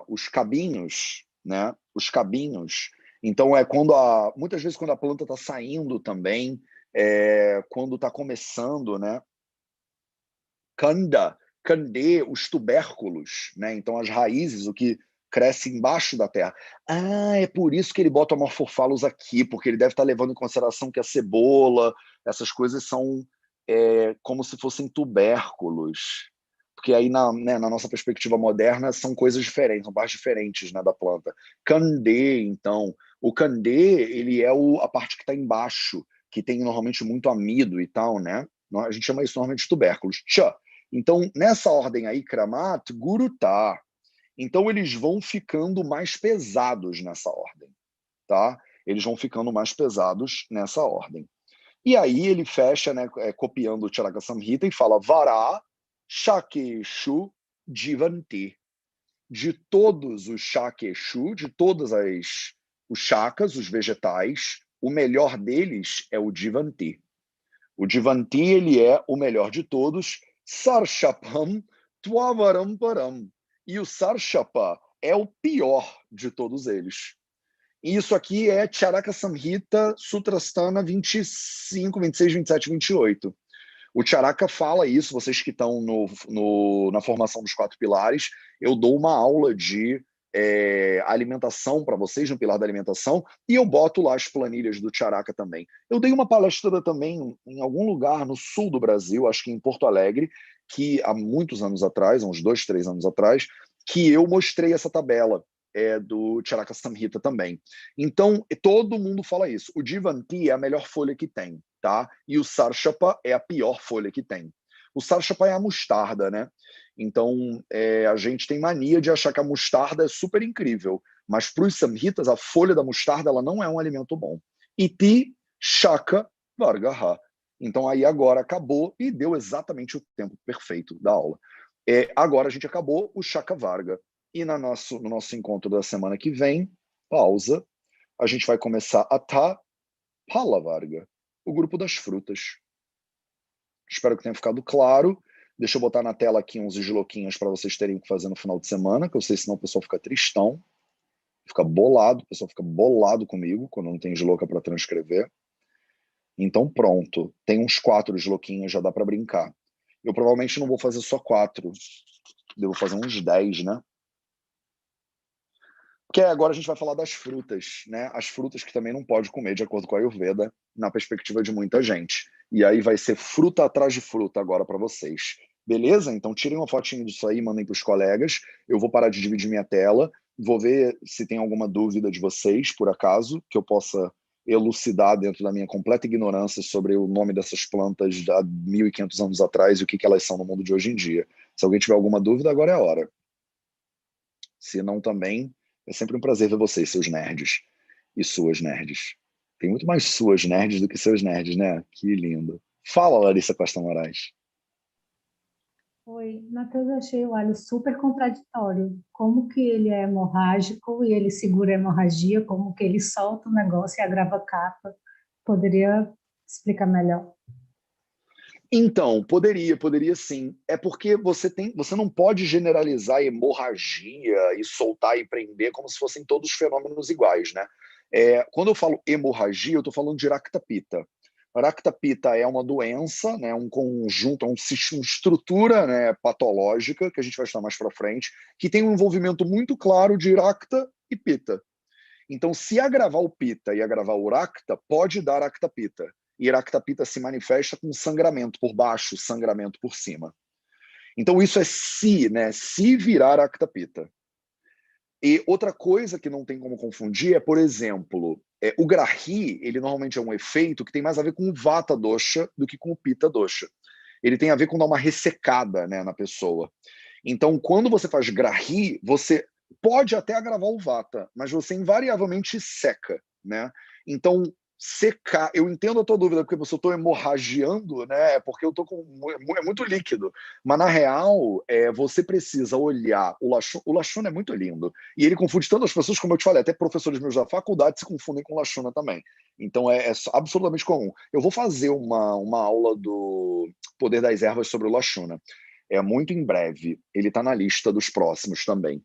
Speaker 1: os cabinhos, né? Os cabinhos. Então muitas vezes quando a planta está saindo também, quando está começando, né? Kanda, kande, os tubérculos, né? Então as raízes, o que cresce embaixo da terra. É por isso que ele bota Amorphophallus aqui, porque ele deve estar levando em consideração que a cebola, essas coisas são como se fossem tubérculos. Porque aí, na nossa perspectiva moderna, são coisas diferentes, são partes diferentes, né, da planta. Kande, então. O kande, ele é a parte que está embaixo, que tem normalmente muito amido e tal, né? A gente chama isso normalmente de tubérculos. Tchá. Então, nessa ordem aí, Kramat, Gurutá. Então, eles vão ficando mais pesados nessa ordem, tá? Eles vão ficando mais pesados nessa ordem. E aí ele fecha, né, copiando o Charaka Samhita e fala Vara Shakeshu Jivanti. De todos os Shakeshu, de todos os shakas, os vegetais, o melhor deles é o Jivanti. O Jivanti, ele é o melhor de todos. Sarshapam Tvavaram Param. E o Sarshapa é o pior de todos eles. E isso aqui é Charaka Samhita Sutrasthana 25, 26, 27, 28. O Charaka fala isso, vocês que estão na formação dos 4 pilares, eu dou uma aula de alimentação para vocês, no pilar da alimentação, e eu boto lá as planilhas do Charaka também. Eu dei uma palestra também em algum lugar no sul do Brasil, acho que em Porto Alegre, que há muitos anos atrás, uns 2, 3 anos atrás, que eu mostrei essa tabela do Charaka Samhita também. Então, todo mundo fala isso. O Jivanti é a melhor folha que tem, tá? E o Sarshapa é a pior folha que tem. O Sarshapa é a mostarda, né? Então, a gente tem mania de achar que a mostarda é super incrível, mas para os Samhitas, a folha da mostarda ela não é um alimento bom. Iti Shaka Vargaha. Então aí agora acabou e deu exatamente o tempo perfeito da aula. Agora a gente acabou o Shaka Varga. E no nosso encontro da semana que vem, pausa, a gente vai começar a Phala Varga, o grupo das frutas. Espero que tenha ficado claro. Deixa eu botar na tela aqui uns esloquinhos para vocês terem que fazer no final de semana, que eu sei senão o pessoal fica tristão, fica bolado, o pessoal fica bolado comigo quando não tem esloca para transcrever. Então pronto, tem uns 4 esloquinhos, já dá para brincar. Eu provavelmente não vou fazer só 4, devo fazer uns 10, né? Porque agora a gente vai falar das frutas, né? As frutas que também não pode comer, de acordo com a Ayurveda, na perspectiva de muita gente. E aí vai ser fruta atrás de fruta agora para vocês. Beleza? Então tirem uma fotinho disso aí, mandem para os colegas. Eu vou parar de dividir minha tela, vou ver se tem alguma dúvida de vocês, por acaso, que eu possa elucidar dentro da minha completa ignorância sobre o nome dessas plantas há 1.500 anos atrás e o que elas são no mundo de hoje em dia. Se alguém tiver alguma dúvida, agora é a hora. Se não também, é sempre um prazer ver vocês, seus nerds e suas nerds. Tem muito mais suas nerds do que seus nerds, né? Que lindo. Fala, Larissa Costa Moraes.
Speaker 3: Oi, Matheus, eu achei o alho super contraditório. Como que ele é hemorrágico e ele segura a hemorragia, como que ele solta o negócio e agrava a capa? Poderia explicar melhor?
Speaker 1: Então, poderia sim. É porque você não pode generalizar hemorragia e soltar e prender como se fossem todos fenômenos iguais, né? Quando eu falo hemorragia, eu estou falando de Rakta Pitta. Rakta Pitta é uma doença, né, um conjunto, uma estrutura, né, patológica, que a gente vai estudar mais para frente, que tem um envolvimento muito claro de Rakta e Pitta. Então, se agravar o Pitta e agravar o Rakta, pode dar Rakta Pitta. E Rakta Pitta se manifesta com sangramento por baixo, sangramento por cima. Então, isso é se, né? Se virar Rakta Pitta. E outra coisa que não tem como confundir é, por exemplo, o Grahi, ele normalmente é um efeito que tem mais a ver com o Vata Dosha do que com o Pitta Dosha. Ele tem a ver com dar uma ressecada, né, na pessoa. Então, quando você faz Grahi, você pode até agravar o Vata, mas você invariavelmente seca, né? Então, secar, eu entendo a tua dúvida, porque se eu estou hemorragiando, né? Porque eu estou com é muito líquido. Mas na real, você precisa olhar o Lashuna é muito lindo. E ele confunde tantas pessoas, como eu te falei, até professores meus da faculdade se confundem com Lashuna também. Então é absolutamente comum. Eu vou fazer uma aula do Poder das Ervas sobre o Lashuna. Muito em breve. Ele está na lista dos próximos também.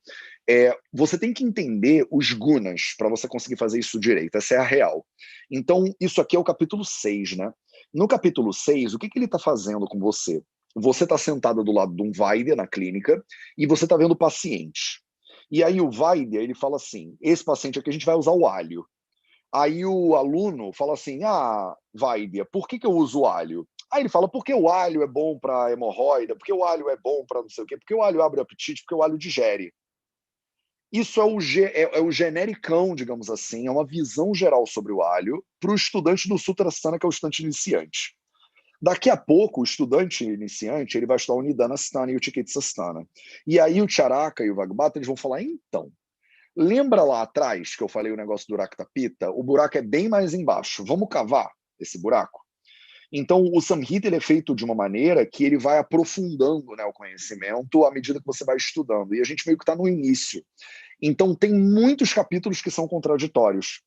Speaker 1: Você tem que entender os gunas para você conseguir fazer isso direito. Essa é a real. Então, isso aqui é o capítulo 6, né? No capítulo 6, o que ele está fazendo com você? Você está sentado do lado de um Vaidya na clínica e você está vendo o paciente. E aí o Vaidya, ele fala assim, esse paciente aqui a gente vai usar o alho. Aí o aluno fala assim, Vaidya, por que eu uso o alho? Aí ele fala, porque o alho é bom para hemorroida, porque o alho é bom para não sei o quê, porque o alho abre o apetite, porque o alho digere. Isso é o genericão, digamos assim, é uma visão geral sobre o alho para o estudante do Sutrasthana, que é o estudante iniciante. Daqui a pouco, o estudante iniciante ele vai estudar o Nidana-sthana e o Chikitsasthana. E aí o Charaka e o Vagbata eles vão falar, então, lembra lá atrás que eu falei o negócio do Rakta Pitta? O buraco é bem mais embaixo. Vamos cavar esse buraco? Então, o Samhita ele é feito de uma maneira que ele vai aprofundando, né, o conhecimento à medida que você vai estudando. E a gente meio que está no início. Então, tem muitos capítulos que são contraditórios,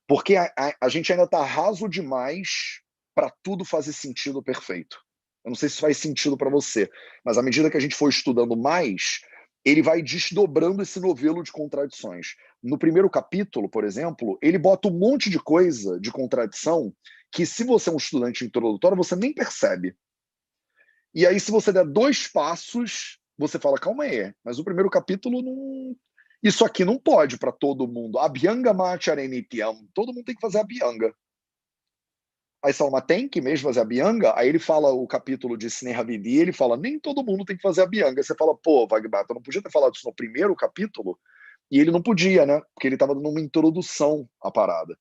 Speaker 1: porque a gente ainda está raso demais para tudo fazer sentido perfeito. Eu não sei se faz sentido para você, mas à medida que a gente for estudando mais, ele vai desdobrando esse novelo de contradições. No primeiro capítulo, por exemplo, ele bota um monte de coisa de contradição que, se você é um estudante introdutório, você nem percebe. E aí, se você der 2 passos, você fala, calma aí, mas o primeiro capítulo não... Isso aqui não pode para todo mundo. Abhyanga Macharenityam. Todo mundo tem que fazer a Abhyanga. Aí Salma tem que mesmo fazer a Abhyanga. Aí ele fala o capítulo de Snehavidi, ele fala, nem todo mundo tem que fazer a Abhyanga. Você fala, pô, Vagbata, não podia ter falado isso no primeiro capítulo? E ele não podia, né? Porque ele estava dando uma introdução à parada.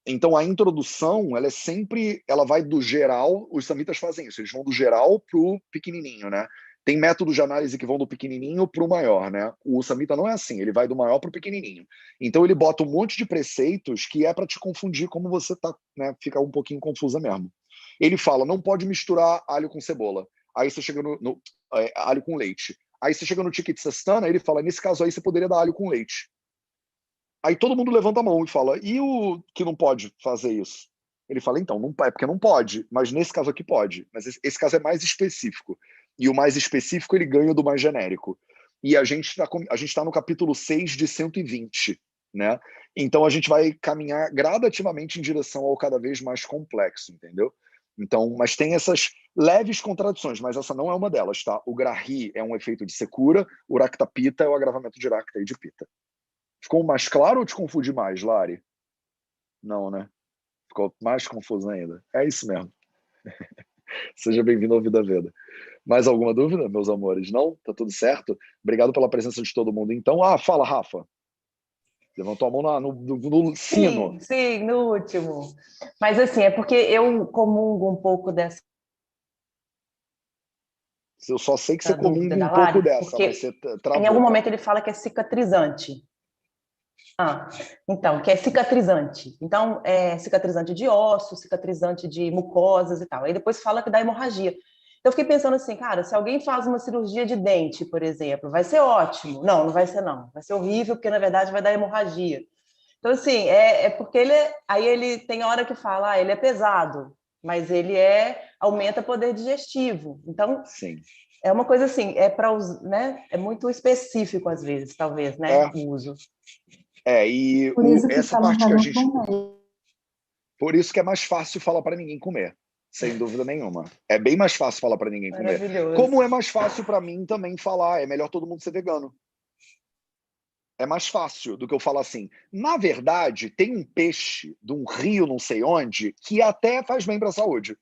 Speaker 1: Então a introdução, ela é sempre, ela vai do geral, os samitas fazem isso, eles vão do geral pro pequenininho, né? Tem métodos de análise que vão do pequenininho pro maior, né? O samita não é assim, ele vai do maior pro pequenininho. Então ele bota um monte de preceitos que é para te confundir como você tá, né? Fica um pouquinho confusa mesmo. Ele fala, não pode misturar alho com cebola. Aí você chega no alho com leite. Aí você chega no Chiquitistana, ele fala, nesse caso aí você poderia dar alho com leite. Aí todo mundo levanta a mão e fala, e o que não pode fazer isso? Ele fala, então, não é porque não pode, mas nesse caso aqui pode. Mas esse caso é mais específico. E o mais específico ele ganha do mais genérico. E a gente tá no capítulo 6 de 120, né? Então a gente vai caminhar gradativamente em direção ao cada vez mais complexo, entendeu? Então, mas tem essas leves contradições, mas essa não é uma delas, tá? O Grahi é um efeito de secura, o Raktapita é o agravamento de Rakta e de Pita. Ficou mais claro ou te confundi mais, Lari? Não, né? Ficou mais confuso ainda. É isso mesmo. Seja bem-vindo ao Vida Veda. Mais alguma dúvida, meus amores? Não? Tá tudo certo? Obrigado pela presença de todo mundo. Então, fala, Rafa. Levantou a mão no sino.
Speaker 4: Sim, no último. Mas assim, é porque eu comungo um pouco dessa
Speaker 1: Eu só sei que você comunga
Speaker 4: dúvida
Speaker 1: um
Speaker 4: da Lari,
Speaker 1: pouco dessa,
Speaker 4: porque
Speaker 1: mas você travou.
Speaker 4: em algum momento ele fala que é cicatrizante. Então, que é cicatrizante. Então, é cicatrizante de ossos, cicatrizante de mucosas e tal. Aí depois fala que dá hemorragia. Então, eu fiquei pensando assim, cara, se alguém faz uma cirurgia de dente, por exemplo, vai ser ótimo. Não, não vai ser não. Vai ser horrível, porque na verdade vai dar hemorragia. Então, assim, porque aí ele tem hora que fala, ele é pesado, mas ele aumenta poder digestivo. Então,
Speaker 1: sim.
Speaker 4: É uma coisa assim, para os, né? É muito específico às vezes, talvez, né? O uso.
Speaker 1: E
Speaker 3: Por isso que
Speaker 1: essa
Speaker 3: falam
Speaker 1: parte
Speaker 3: pra
Speaker 1: que a
Speaker 3: não
Speaker 1: gente.
Speaker 3: comer.
Speaker 1: Por isso que é mais fácil falar para ninguém comer, sem dúvida nenhuma. É bem mais fácil falar para ninguém comer.
Speaker 4: Maravilhoso.
Speaker 1: Como é mais fácil para mim também falar, é melhor todo mundo ser vegano. É mais fácil do que eu falar assim. Na verdade, tem um peixe de um rio não sei onde que até faz bem para a saúde.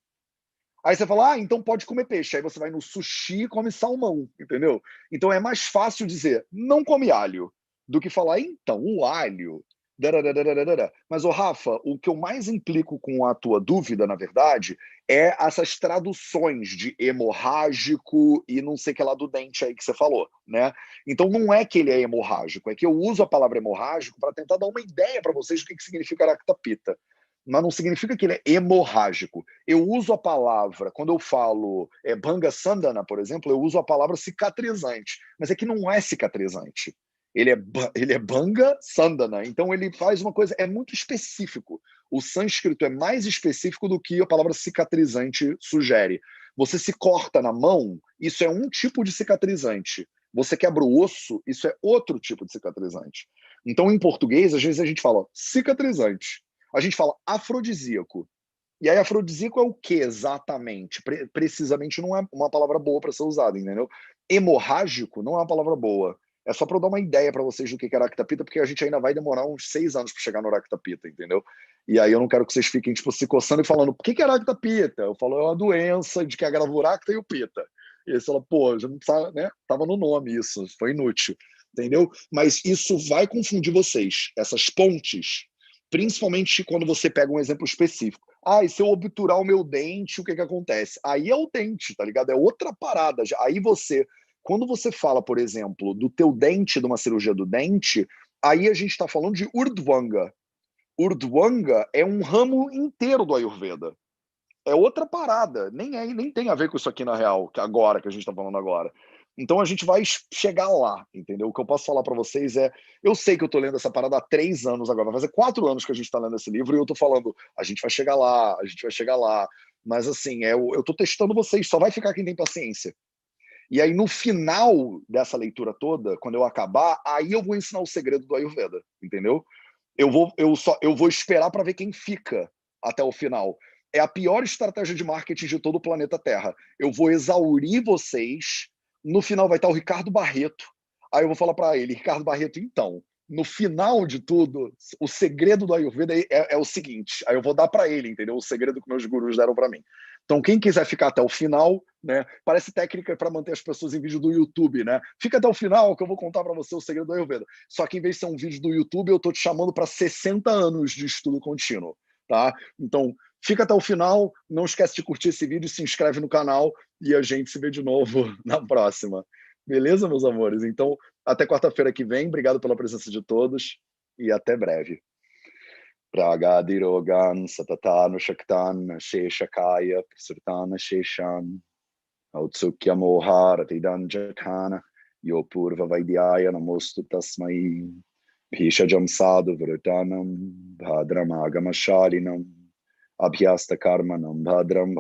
Speaker 1: Aí você fala, então pode comer peixe. Aí você vai no sushi e come salmão, entendeu? Então é mais fácil dizer, não come alho, do que falar, então, o alho. Dararararara. Mas, Rafa, o que eu mais implico com a tua dúvida, na verdade, é essas traduções de hemorrágico e não sei o que lá do dente aí que você falou, né? Então não é que ele é hemorrágico, é que eu uso a palavra hemorrágico para tentar dar uma ideia para vocês do que significa Aractapita. Mas não significa que ele é hemorrágico. Eu uso a palavra, quando eu falo Bhanga Sandhana, por exemplo, eu uso a palavra cicatrizante, mas é que não é cicatrizante. Ele é Bhanga Sandhana, então ele faz uma coisa, é muito específico. O sânscrito é mais específico do que a palavra cicatrizante sugere. Você se corta na mão, isso é um tipo de cicatrizante. Você quebra o osso, isso é outro tipo de cicatrizante. Então, em português, às vezes a gente fala cicatrizante. A gente fala afrodisíaco. E aí, afrodisíaco é o que exatamente? Precisamente não é uma palavra boa para ser usada, entendeu? Hemorrágico não é uma palavra boa. É só para eu dar uma ideia para vocês do que é Aractapita, porque a gente ainda vai demorar uns 6 anos para chegar no Aractapita, entendeu? E aí eu não quero que vocês fiquem tipo, se coçando e falando, por que é Aractapita? Eu falo, é uma doença de que agrava o Aracta e o Pita. E aí você fala, pô, já não sabe, né? Tava no nome isso, foi inútil, entendeu? Mas isso vai confundir vocês. Essas pontes, principalmente quando você pega um exemplo específico. E se eu obturar o meu dente, o que acontece? Aí é o dente, tá ligado? É outra parada. Aí quando você fala, por exemplo, do teu dente, de uma cirurgia do dente, aí a gente está falando de Urdhvanga. Urdhvanga é um ramo inteiro do Ayurveda. É outra parada. Nem tem a ver com isso aqui na real, que a gente está falando agora. Então a gente vai chegar lá, entendeu? O que eu posso falar para vocês eu sei que eu tô lendo essa parada há 3 anos agora, vai fazer 4 anos que a gente tá lendo esse livro e eu tô falando, a gente vai chegar lá, a gente vai chegar lá. Mas assim, eu tô testando vocês, só vai ficar quem tem paciência. E aí no final dessa leitura toda, quando eu acabar, aí eu vou ensinar o segredo do Ayurveda, entendeu? Eu vou esperar para ver quem fica até o final. É a pior estratégia de marketing de todo o planeta Terra. Eu vou exaurir vocês. No final vai estar o Ricardo Barreto. Aí eu vou falar para ele, Ricardo Barreto, então, no final de tudo, o segredo do Ayurveda é o seguinte. Aí eu vou dar para ele, entendeu? O segredo que meus gurus deram para mim. Então, quem quiser ficar até o final, né? Parece técnica para manter as pessoas em vídeo do YouTube, né? Fica até o final que eu vou contar para você o segredo do Ayurveda. Só que em vez de ser um vídeo do YouTube, eu tô te chamando para 60 anos de estudo contínuo, tá? Então, fica até o final, não esquece de curtir esse vídeo, se inscreve no canal e a gente se vê de novo na próxima. Beleza, meus amores? Então, até quarta-feira que vem. Obrigado pela presença de todos e até breve. Pragadirogan Satatanushaktan Sheshakaya Prasrtana Sheshan Autsukya Moharatidanjakana Yopurva Vaidyaya Namostu Tasmai Bhishajam Sadhu Vrutanam Bhadram Agama Shalinam Abhyasta Karmanam Bhadram